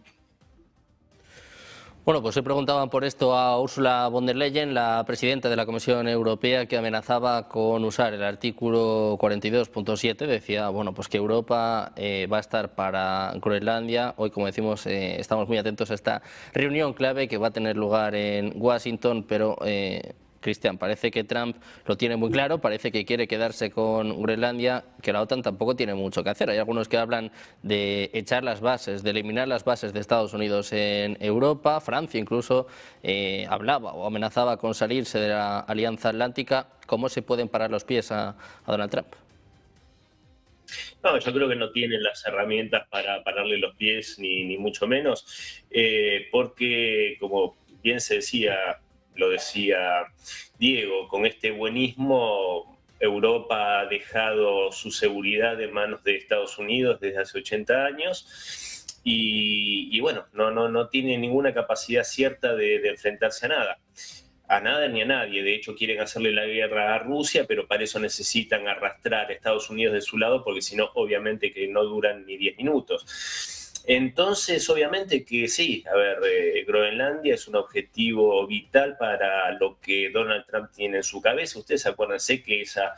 A: Bueno, pues se preguntaban por esto a Ursula von der Leyen, la presidenta de la Comisión Europea, que amenazaba con usar el artículo 42.7. Decía, bueno, pues que Europa va a estar para Groenlandia. Hoy, como decimos, estamos muy atentos a esta reunión clave que va a tener lugar en Washington, pero Cristian, parece que Trump lo tiene muy claro, parece que quiere quedarse con Groenlandia, que la OTAN tampoco tiene mucho que hacer. Hay algunos que hablan de echar las bases, de eliminar las bases de Estados Unidos en Europa. Francia incluso hablaba o amenazaba con salirse de la Alianza Atlántica. ¿Cómo se pueden parar los pies a Donald Trump?
E: No, yo creo que no tienen las herramientas para pararle los pies, ni mucho menos, porque, como bien se decía, lo decía Diego, con este buenismo Europa ha dejado su seguridad en manos de Estados Unidos desde hace 80 años y bueno, no tiene ninguna capacidad cierta de enfrentarse a nada ni a nadie. De hecho, quieren hacerle la guerra a Rusia, pero para eso necesitan arrastrar a Estados Unidos de su lado, porque si no, obviamente que no duran ni 10 minutos. Entonces, obviamente que sí, a ver, Groenlandia es un objetivo vital para lo que Donald Trump tiene en su cabeza. Ustedes acuérdense que esa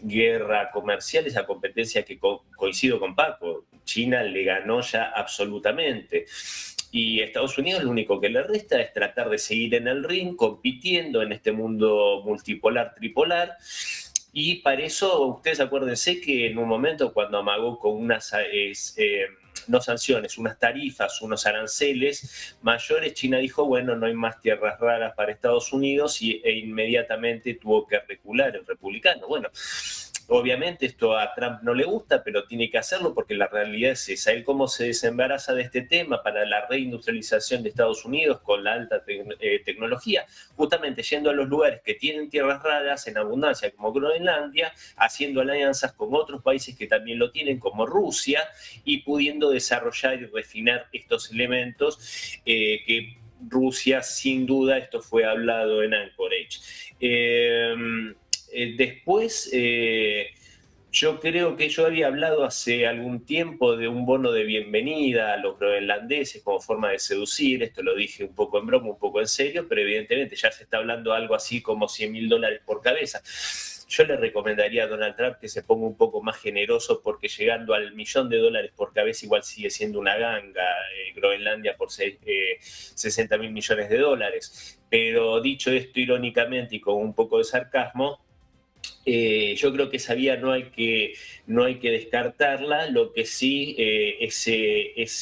E: guerra comercial, esa competencia que coincido con Paco, China le ganó ya absolutamente. Y a Estados Unidos lo único que le resta es tratar de seguir en el ring, compitiendo en este mundo multipolar, tripolar. Y para eso, ustedes acuérdense que en un momento cuando amagó con unas no sanciones, unas tarifas, unos aranceles mayores, China dijo, bueno, no hay más tierras raras para Estados Unidos e inmediatamente tuvo que recular el republicano. Bueno, obviamente esto a Trump no le gusta, pero tiene que hacerlo porque la realidad es esa. Él cómo se desembaraza de este tema para la reindustrialización de Estados Unidos con la alta tecnología, justamente yendo a los lugares que tienen tierras raras en abundancia, como Groenlandia, haciendo alianzas con otros países que también lo tienen, como Rusia, y pudiendo desarrollar y refinar estos elementos que Rusia, sin duda, esto fue hablado en Anchorage. Después, yo creo que yo había hablado hace algún tiempo de un bono de bienvenida a los groenlandeses como forma de seducir. Esto lo dije un poco en broma, un poco en serio, pero evidentemente ya se está hablando algo así como $100.000 por cabeza. Yo le recomendaría a Donald Trump que se ponga un poco más generoso, porque llegando al $1.000.000 por cabeza igual sigue siendo una ganga, Groenlandia por 60.000 millones de dólares. Pero dicho esto irónicamente y con un poco de sarcasmo, yo creo que esa vía no hay que descartarla. Lo que sí, esa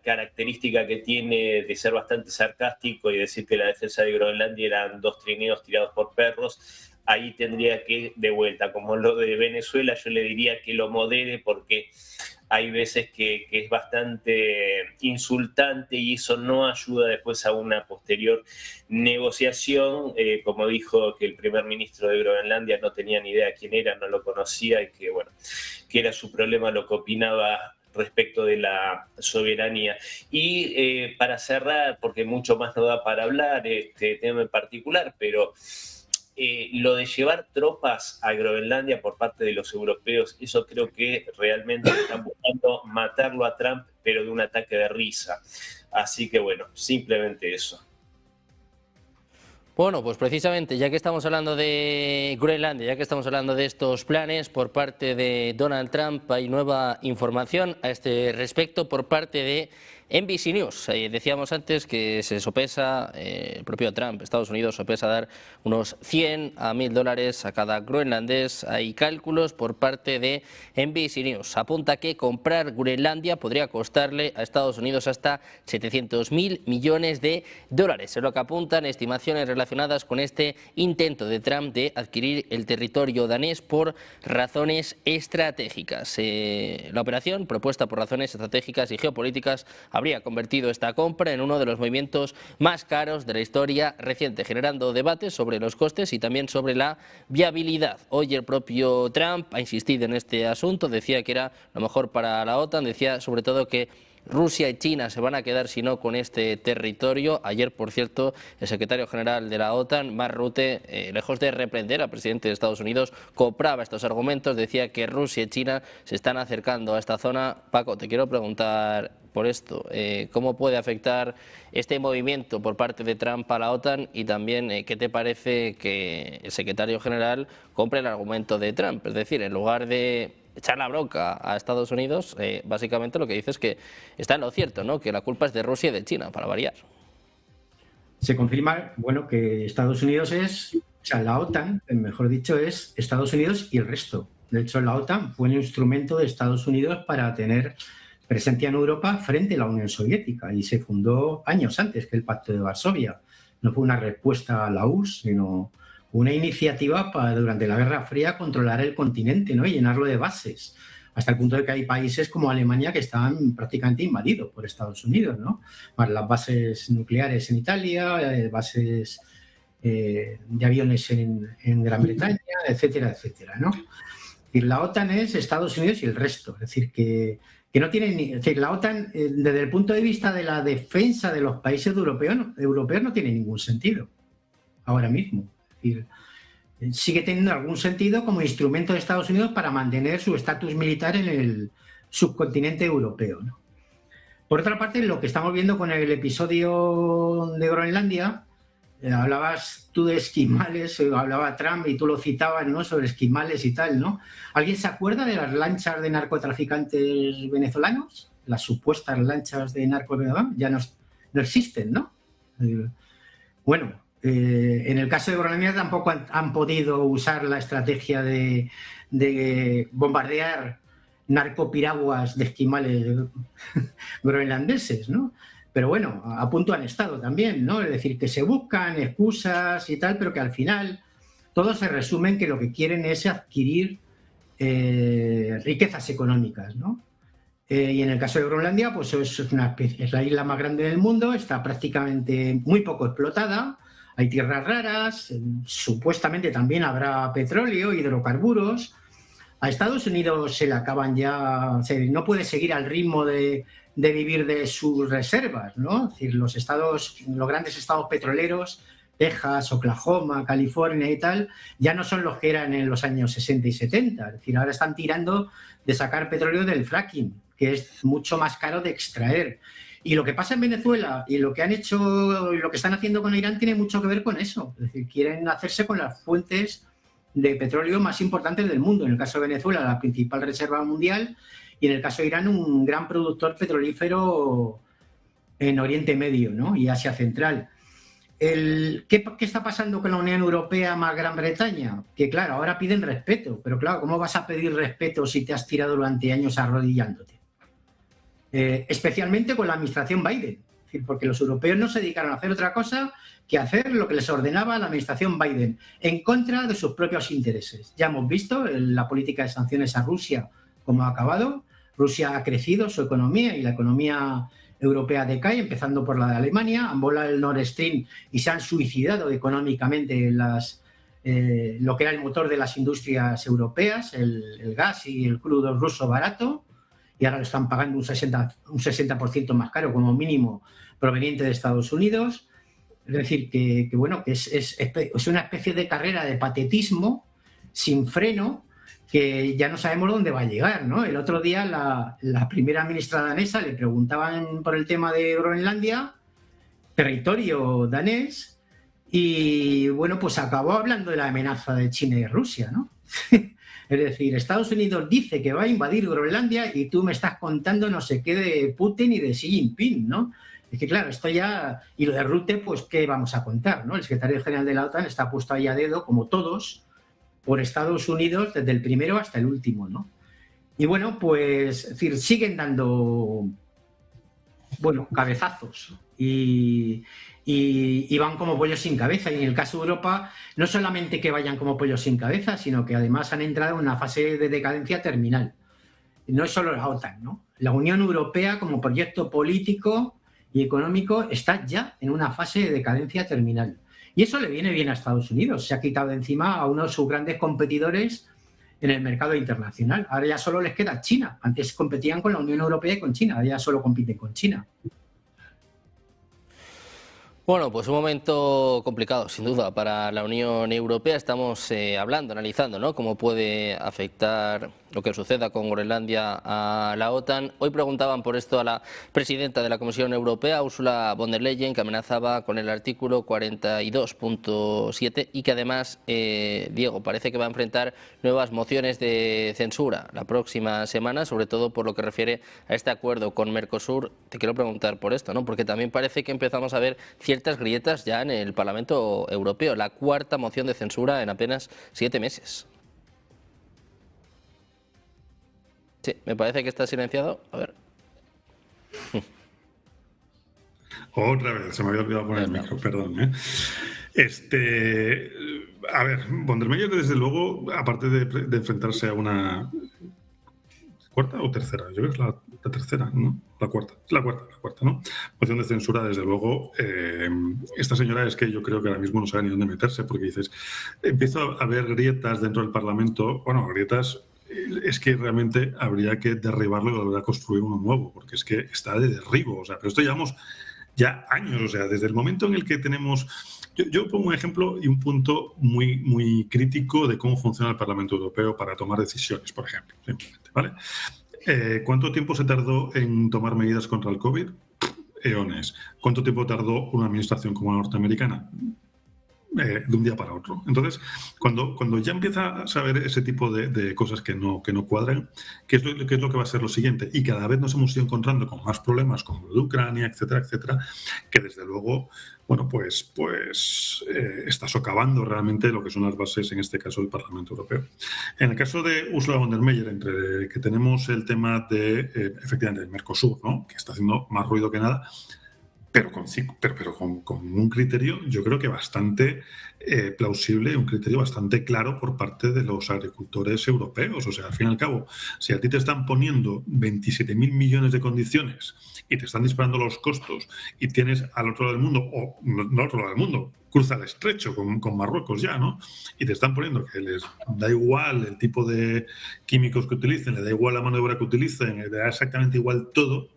E: característica que tiene de ser bastante sarcástico y decir que la defensa de Groenlandia eran 2 trineos tirados por perros, ahí tendría que, de vuelta, como lo de Venezuela, yo le diría que lo modere, porque hay veces que es bastante insultante y eso no ayuda después a una posterior negociación. Como dijo que el primer ministro de Groenlandia no tenía ni idea quién era, no lo conocía, y que, bueno, que era su problema lo que opinaba respecto de la soberanía. Y para cerrar, porque mucho más no da para hablar este tema en particular, pero lo de llevar tropas a Groenlandia por parte de los europeos, eso creo que realmente están buscando matarlo a Trump, pero de un ataque de risa. Así que bueno, simplemente eso.
A: Bueno, pues precisamente, ya que estamos hablando de Groenlandia, ya que estamos hablando de estos planes por parte de Donald Trump, hay nueva información a este respecto por parte de NBC News. Decíamos antes que se sopesa, el propio Trump, Estados Unidos, sopesa dar unos $100 a $1.000 a cada groenlandés. Hay cálculos por parte de NBC News. Apunta que comprar Groenlandia podría costarle a Estados Unidos hasta $700.000 millones. Es lo que apuntan estimaciones relacionadas con este intento de Trump de adquirir el territorio danés por razones estratégicas. La operación, propuesta por razones estratégicas y geopolíticas, habría convertido esta compra en uno de los movimientos más caros de la historia reciente, generando debates sobre los costes y también sobre la viabilidad. Hoy el propio Trump ha insistido en este asunto, decía que era lo mejor para la OTAN, decía sobre todo que Rusia y China se van a quedar, si no, con este territorio. Ayer, por cierto, el secretario general de la OTAN, Mark Rutte, lejos de reprender al presidente de Estados Unidos, compraba estos argumentos, decía que Rusia y China se están acercando a esta zona. Paco, te quiero preguntar por esto, ¿cómo puede afectar este movimiento por parte de Trump a la OTAN? Y también, ¿qué te parece que el secretario general compre el argumento de Trump? Es decir, en lugar de echar la bronca a Estados Unidos, básicamente lo que dice es que está en lo cierto, ¿no? Que la culpa es de Rusia y de China, para variar.
D: Se confirma, bueno, que Estados Unidos es, o sea, la OTAN, mejor dicho, es Estados Unidos y el resto. De hecho, la OTAN fue un instrumento de Estados Unidos para tener presencia en Europa frente a la Unión Soviética y se fundó años antes que el Pacto de Varsovia. No fue una respuesta a la URSS, sino una iniciativa para, durante la Guerra Fría, controlar el continente, ¿no? Y llenarlo de bases, hasta el punto de que hay países como Alemania que estaban prácticamente invadidos por Estados Unidos, ¿no? Más las bases nucleares en Italia, bases de aviones en Gran Bretaña, etcétera, etcétera, ¿no? Y la OTAN es Estados Unidos y el resto, es decir, que no tienen es decir, la OTAN, desde el punto de vista de la defensa de los países europeos no tiene ningún sentido ahora mismo. Es decir, sigue teniendo algún sentido como instrumento de Estados Unidos para mantener su estatus militar en el subcontinente europeo, ¿no? Por otra parte, lo que estamos viendo con el episodio de Groenlandia, hablabas tú de esquimales, hablaba Trump y tú lo citabas, ¿no? Sobre esquimales y tal, ¿no? ¿Alguien se acuerda de las lanchas de narcotraficantes venezolanos? Las supuestas lanchas de narcotraficantes ya no existen, ¿no? Bueno, en el caso de Groenlandia tampoco han podido usar la estrategia de bombardear narcopiraguas de esquimales groenlandeses, ¿no? Pero bueno, a punto han estado también, ¿no? Es decir, que se buscan excusas y tal, pero que al final todo se resume en que lo que quieren es adquirir riquezas económicas, ¿no? Y en el caso de Groenlandia, pues es la isla más grande del mundo, está prácticamente muy poco explotada, hay tierras raras, supuestamente también habrá petróleo, hidrocarburos. A Estados Unidos se le acaban ya, no puede seguir al ritmo de vivir de sus reservas, ¿no? Es decir, los grandes estados petroleros, Texas, Oklahoma, California y tal, ya no son los que eran en los años 60 y 70. Es decir, ahora están tirando de sacar petróleo del fracking, que es mucho más caro de extraer. Y lo que pasa en Venezuela y lo que han hecho y lo que están haciendo con Irán tiene mucho que ver con eso. Es decir, quieren hacerse con las fuentes de petróleo más importantes del mundo. En el caso de Venezuela, la principal reserva mundial, y en el caso de Irán, un gran productor petrolífero en Oriente Medio, ¿no? Y Asia Central. ¿Qué está pasando con la Unión Europea más Gran Bretaña? Que claro, ahora piden respeto, pero claro, ¿cómo vas a pedir respeto si te has tirado durante años arrodillándote? Especialmente con la administración Biden, es decir, porque los europeos no se dedicaron a hacer otra cosa que hacer lo que les ordenaba la administración Biden, en contra de sus propios intereses. Ya hemos visto la política de sanciones a Rusia cómo ha acabado. Rusia ha crecido su economía y la economía europea decae, empezando por la de Alemania. Han volado el Nord Stream y se han suicidado económicamente lo que era el motor de las industrias europeas, el gas y el crudo ruso barato, y ahora lo están pagando un 60% más caro como mínimo proveniente de Estados Unidos. Es decir, que es una especie de carrera de patetismo sin freno que ya no sabemos dónde va a llegar, ¿no? El otro día la primera ministra danesa le preguntaban por el tema de Groenlandia, territorio danés, y bueno, pues acabó hablando de la amenaza de China y Rusia, ¿no? Es decir, Estados Unidos dice que va a invadir Groenlandia y tú me estás contando no sé qué de Putin y de Xi Jinping, ¿no? Es que claro, esto ya... Y lo de Rutte, pues, ¿qué vamos a contar, no? El secretario general de la OTAN está puesto ahí a dedo, como todos, por Estados Unidos, desde el primero hasta el último, ¿no? Y bueno, pues, es decir, siguen dando, bueno, cabezazos y van como pollos sin cabeza. Y en el caso de Europa, no solamente que vayan como pollos sin cabeza, sino que además han entrado en una fase de decadencia terminal. No es solo la OTAN, ¿no? La Unión Europea como proyecto político y económico está ya en una fase de decadencia terminal. Y eso le viene bien a Estados Unidos. Se ha quitado de encima a uno de sus grandes competidores en el mercado internacional. Ahora ya solo les queda China. Antes competían con la Unión Europea y con China, ahora ya solo compiten con China.
A: Bueno, pues un momento complicado, sin duda, para la Unión Europea. Estamos analizando, ¿no?, cómo puede afectar lo que suceda con Groenlandia a la OTAN. Hoy preguntaban por esto a la presidenta de la Comisión Europea, Ursula von der Leyen, que amenazaba con el artículo 42.7 y que además, Diego, parece que va a enfrentar nuevas mociones de censura la próxima semana, sobre todo por lo que refiere a este acuerdo con Mercosur. Te quiero preguntar por esto, ¿no?, porque también parece que empezamos a ver ciertas grietas ya en el Parlamento Europeo. La cuarta moción de censura en apenas 7 meses. Sí, me parece que está silenciado. A ver.
F: Otra vez, se me había olvidado poner el micro, perdón. A ver, von der Leyen, desde luego, aparte de enfrentarse a una ¿cuarta o tercera? Yo creo que es la tercera, ¿no? La cuarta, ¿no? Moción de censura, desde luego. Esta señora es que yo creo que ahora mismo no sabe ni dónde meterse, porque dices, empieza a haber grietas dentro del Parlamento. Bueno, grietas, es que realmente habría que derribarlo y volver a construir uno nuevo, porque es que está de derribo. O sea, pero esto llevamos ya años, o sea, desde el momento en el que tenemos... Yo pongo un ejemplo y un punto muy, muy crítico de cómo funciona el Parlamento Europeo para tomar decisiones, por ejemplo, simplemente, ¿vale? ¿Cuánto tiempo se tardó en tomar medidas contra el COVID? Eones. ¿Cuánto tiempo tardó una administración como la norteamericana? De un día para otro. Entonces, cuando ya empieza a saber ese tipo de cosas que no cuadran, ¿qué es lo que va a ser lo siguiente? Y cada vez nos hemos ido encontrando con más problemas como lo de Ucrania, etcétera, etcétera, que desde luego, bueno, pues está socavando realmente lo que son las bases, en este caso, del Parlamento Europeo. En el caso de Ursula von der Leyen, entre que tenemos el tema de, efectivamente, el Mercosur, ¿no?, que está haciendo más ruido que nada, pero con un criterio, yo creo que bastante plausible, un criterio bastante claro por parte de los agricultores europeos. O sea, al fin y al cabo, si a ti te están poniendo 27.000 millones de condiciones y te están disparando los costos y tienes al otro lado del mundo, o no al otro lado del mundo, cruza el estrecho con Marruecos ya, ¿no?, y te están poniendo que les da igual el tipo de químicos que utilicen, le da igual la mano de obra que utilicen, le da exactamente igual todo.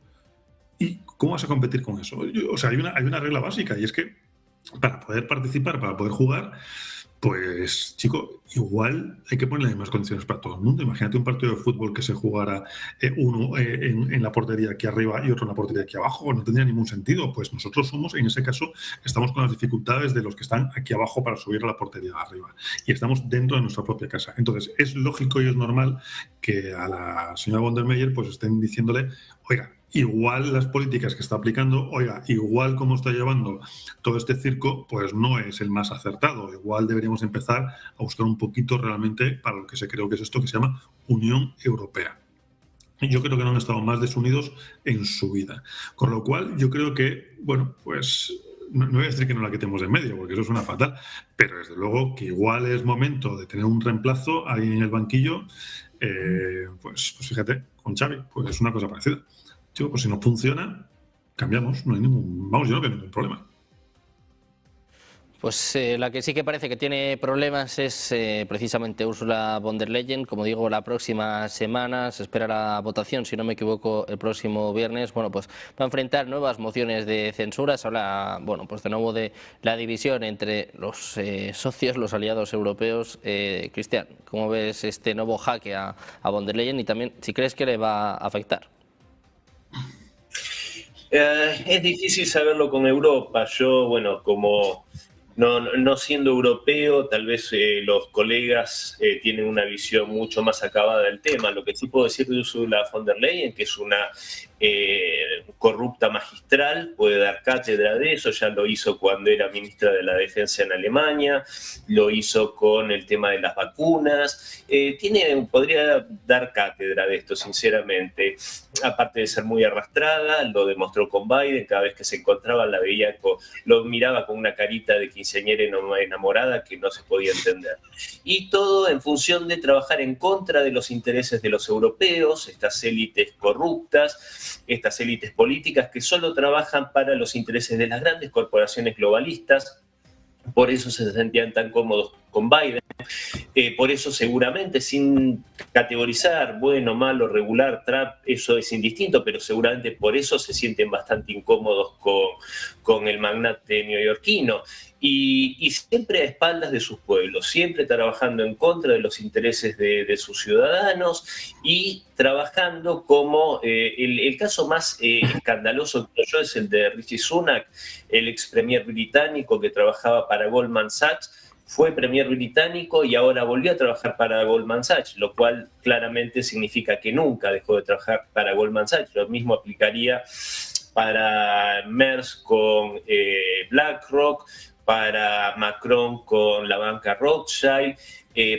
F: ¿Y cómo vas a competir con eso? O sea, hay una regla básica, y es que para poder participar, para poder jugar, pues, chico, igual hay que poner las mismas condiciones para todo el mundo. Imagínate un partido de fútbol que se jugara uno en la portería aquí arriba y otro en la portería aquí abajo. No tendría ningún sentido. Pues nosotros en ese caso, estamos con las dificultades de los que están aquí abajo para subir a la portería de arriba. Y estamos dentro de nuestra propia casa. Entonces, es lógico y es normal que a la señora von der Leyen pues estén diciéndole, oiga, igual las políticas que está aplicando, oiga, igual como está llevando todo este circo, pues no es el más acertado. Igual deberíamos empezar a buscar un poquito realmente para lo que se creo que es esto que se llama Unión Europea. Yo creo que no han estado más desunidos en su vida. Con lo cual, yo creo que, bueno, pues no voy a decir que no la quitemos de en medio, porque eso suena fatal, pero desde luego que igual es momento de tener un reemplazo ahí en el banquillo, pues fíjate, con Xavi, pues es una cosa parecida. Chico, pues si no funciona, cambiamos, no hay ningún, vamos, yo no veo ningún problema.
A: Pues la que sí que parece que tiene problemas es precisamente Ursula von der Leyen. Como digo, la próxima semana se espera la votación, si no me equivoco, el próximo viernes. Bueno, pues va a enfrentar nuevas mociones de censura. Se habla, bueno, pues de nuevo de la división entre los socios, los aliados europeos. Cristian, ¿cómo ves este nuevo jaque a von der Leyen y también si crees que le va a afectar?
E: Es difícil saberlo con Europa. Yo, bueno, como no siendo europeo, tal vez los colegas tienen una visión mucho más acabada del tema. Lo que sí puedo decir de Ursula von der Leyen, que es una corrupta magistral, puede dar cátedra de eso. Ya lo hizo cuando era ministra de la Defensa en Alemania, lo hizo con el tema de las vacunas. Podría dar cátedra de esto, sinceramente. Aparte de ser muy arrastrada, lo demostró con Biden. Cada vez que se encontraba lo miraba con una carita de quinceañera enamorada que no se podía entender. Y todo en función de trabajar en contra de los intereses de los europeos, estas élites corruptas, estas élites políticas que solo trabajan para los intereses de las grandes corporaciones globalistas. Por eso se sentían tan cómodos con Biden. Por eso seguramente, sin categorizar bueno, malo, regular, Trump, eso es indistinto, pero seguramente por eso se sienten bastante incómodos con el magnate neoyorquino. Y siempre a espaldas de sus pueblos, siempre trabajando en contra de los intereses de sus ciudadanos y trabajando como el caso más escandaloso que yo es el de Rishi Sunak, el ex premier británico que trabajaba para Goldman Sachs. Fue premier británico y ahora volvió a trabajar para Goldman Sachs, lo cual claramente significa que nunca dejó de trabajar para Goldman Sachs. Lo mismo aplicaría para Merz con BlackRock, para Macron con la banca Rothschild,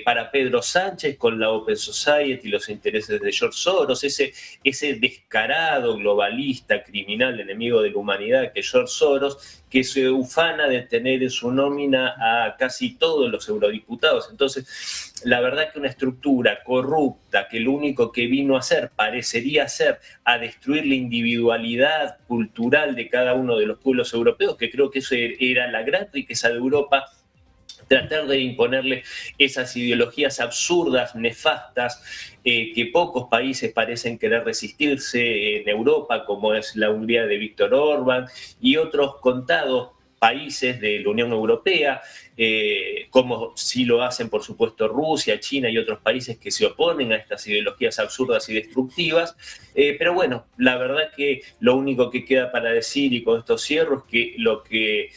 E: para Pedro Sánchez con la Open Society y los intereses de George Soros, ese descarado globalista, criminal, enemigo de la humanidad que es George Soros, que se ufana de tener en su nómina a casi todos los eurodiputados. Entonces, la verdad que una estructura corrupta que lo único que vino a hacer, parecería ser, a destruir la individualidad cultural de cada uno de los pueblos europeos, que creo que eso era la gran riqueza de Europa, tratar de imponerle esas ideologías absurdas, nefastas, que pocos países parecen querer resistirse en Europa, como es la Hungría de Víctor Orbán y otros contados países de la Unión Europea, como sí lo hacen, por supuesto, Rusia, China y otros países que se oponen a estas ideologías absurdas y destructivas. Pero bueno, la verdad que lo único que queda para decir, y con esto cierro, es que lo que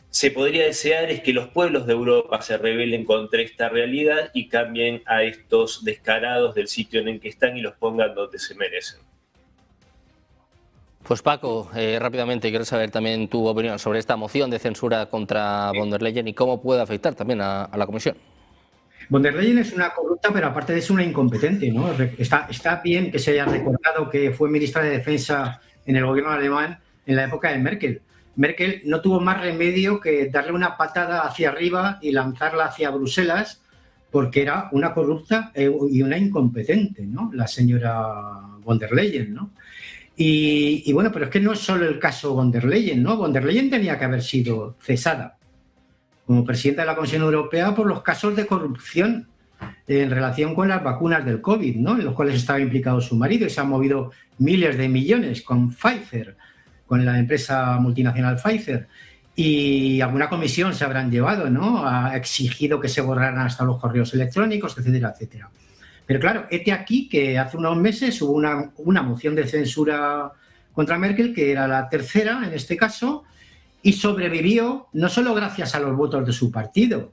E: se podría desear es que los pueblos de Europa se rebelen contra esta realidad y cambien a estos descarados del sitio en el que están y los pongan donde se merecen.
A: Pues Paco, rápidamente quiero saber también tu opinión sobre esta moción de censura contra von der Leyen y cómo puede afectar también a la Comisión.
D: Von der Leyen es una corrupta, pero aparte de eso una incompetente, ¿no? Está bien que se haya recordado que fue ministra de Defensa en el gobierno alemán en la época de Merkel. Merkel no tuvo más remedio que darle una patada hacia arriba y lanzarla hacia Bruselas, porque era una corrupta y una incompetente, ¿no? La señora von der Leyen, ¿no? Y bueno, pero es que no es solo el caso von der Leyen, ¿no? Von der Leyen tenía que haber sido cesada como presidenta de la Comisión Europea por los casos de corrupción en relación con las vacunas del COVID, ¿no? En los cuales estaba implicado su marido y se han movido miles de millones con Pfizer, con la empresa multinacional Pfizer, y alguna comisión se habrán llevado, ¿no? Ha exigido que se borraran hasta los correos electrónicos, etcétera, etcétera. Pero claro, hete aquí que hace unos meses hubo una moción de censura contra Merkel, que era la tercera en este caso, y sobrevivió no solo gracias a los votos de su partido,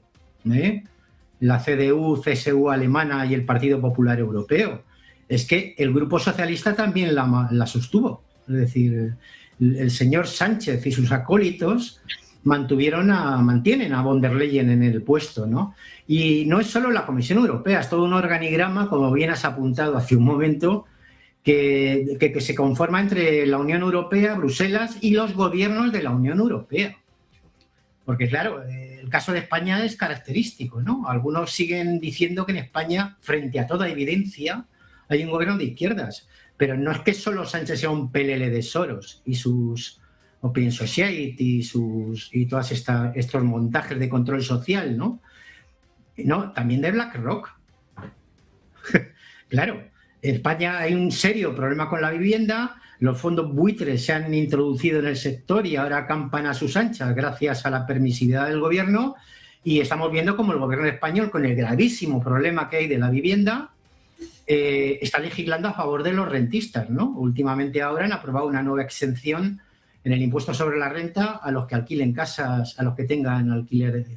D: la CDU, CSU alemana y el Partido Popular Europeo, es que el Grupo Socialista también la sostuvo. Es decir, el señor Sánchez y sus acólitos mantienen a von der Leyen en el puesto, ¿no? Y no es solo la Comisión Europea, es todo un organigrama, como bien has apuntado hace un momento, que se conforma entre la Unión Europea, Bruselas y los gobiernos de la Unión Europea. Porque claro, el caso de España es característico, ¿no? Algunos siguen diciendo que en España, frente a toda evidencia, hay un gobierno de izquierdas. Pero no es que solo Sánchez sea un pelele de Soros y sus Open Society y todos estos montajes de control social, ¿no? No, también de BlackRock. Claro, en España hay un serio problema con la vivienda, los fondos buitres se han introducido en el sector y ahora acampan a sus anchas gracias a la permisividad del gobierno, y estamos viendo como el gobierno español, con el gravísimo problema que hay de la vivienda, está legislando a favor de los rentistas, ¿no? Últimamente ahora han aprobado una nueva exención en el impuesto sobre la renta a los que alquilen casas, a los que tengan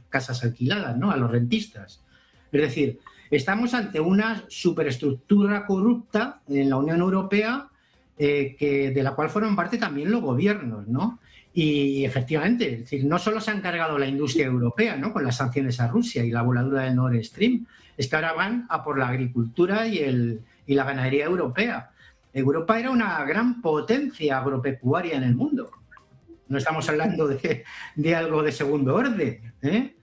D: casas alquiladas, ¿no? A los rentistas. Es decir, estamos ante una superestructura corrupta en la Unión Europea de la cual forman parte también los gobiernos, ¿no? Y efectivamente, es decir, no solo se ha encargado la industria europea, ¿no? Con las sanciones a Rusia y la voladura del Nord Stream, es que ahora van a por la agricultura y la ganadería europea. Europa era una gran potencia agropecuaria en el mundo. No estamos hablando de algo de segundo orden, ¿eh?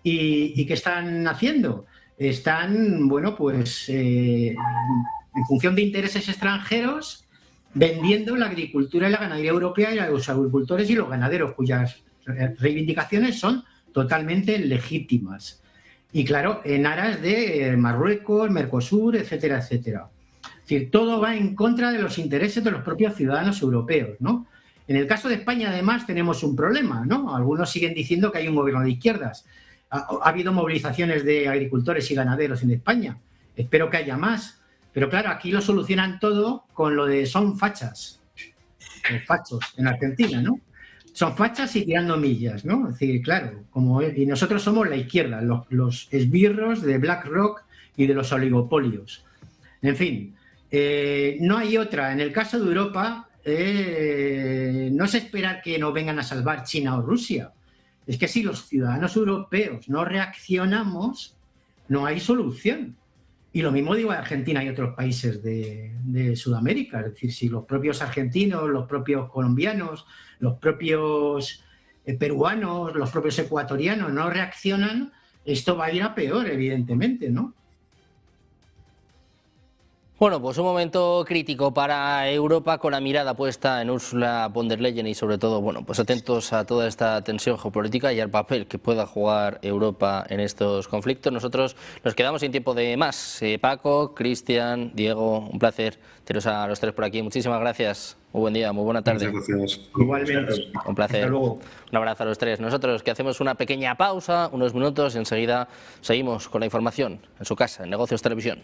D: ¿Y qué están haciendo? Están, bueno, pues en función de intereses extranjeros, vendiendo la agricultura y la ganadería europea y a los agricultores y los ganaderos, cuyas reivindicaciones son totalmente legítimas. Y claro, en aras de Marruecos, Mercosur, etcétera, etcétera. Es decir, todo va en contra de los intereses de los propios ciudadanos europeos, ¿no? En el caso de España, además, tenemos un problema, ¿no? Algunos siguen diciendo que hay un gobierno de izquierdas. Ha habido movilizaciones de agricultores y ganaderos en España. Espero que haya más. Pero claro, aquí lo solucionan todo con lo de son fachas. Los fachos en Argentina, ¿no? Son fachas y tirando millas, ¿no? Es decir, claro, y nosotros somos la izquierda, los esbirros de BlackRock y de los oligopolios. En fin, no hay otra. En el caso de Europa, no es esperar que nos vengan a salvar China o Rusia. Es que si los ciudadanos europeos no reaccionamos, no hay solución. Y lo mismo digo de Argentina y otros países de Sudamérica. Es decir, si los propios argentinos, los propios colombianos, los propios peruanos, los propios ecuatorianos no reaccionan, esto va a ir a peor, evidentemente, ¿no?
A: Bueno, pues un momento crítico para Europa, con la mirada puesta en Ursula von der Leyen y sobre todo, bueno, pues atentos a toda esta tensión geopolítica y al papel que pueda jugar Europa en estos conflictos. Nosotros nos quedamos sin tiempo de más. Paco, Cristian, Diego, un placer teneros a los tres por aquí. Muchísimas gracias. Muy buen día, muy buena tarde.
F: Muchas gracias.
D: Igualmente.
A: Un placer.
D: Hasta luego.
A: Un abrazo a los tres. Nosotros que hacemos una pequeña pausa, unos minutos, y enseguida seguimos con la información en su casa, en Negocios Televisión.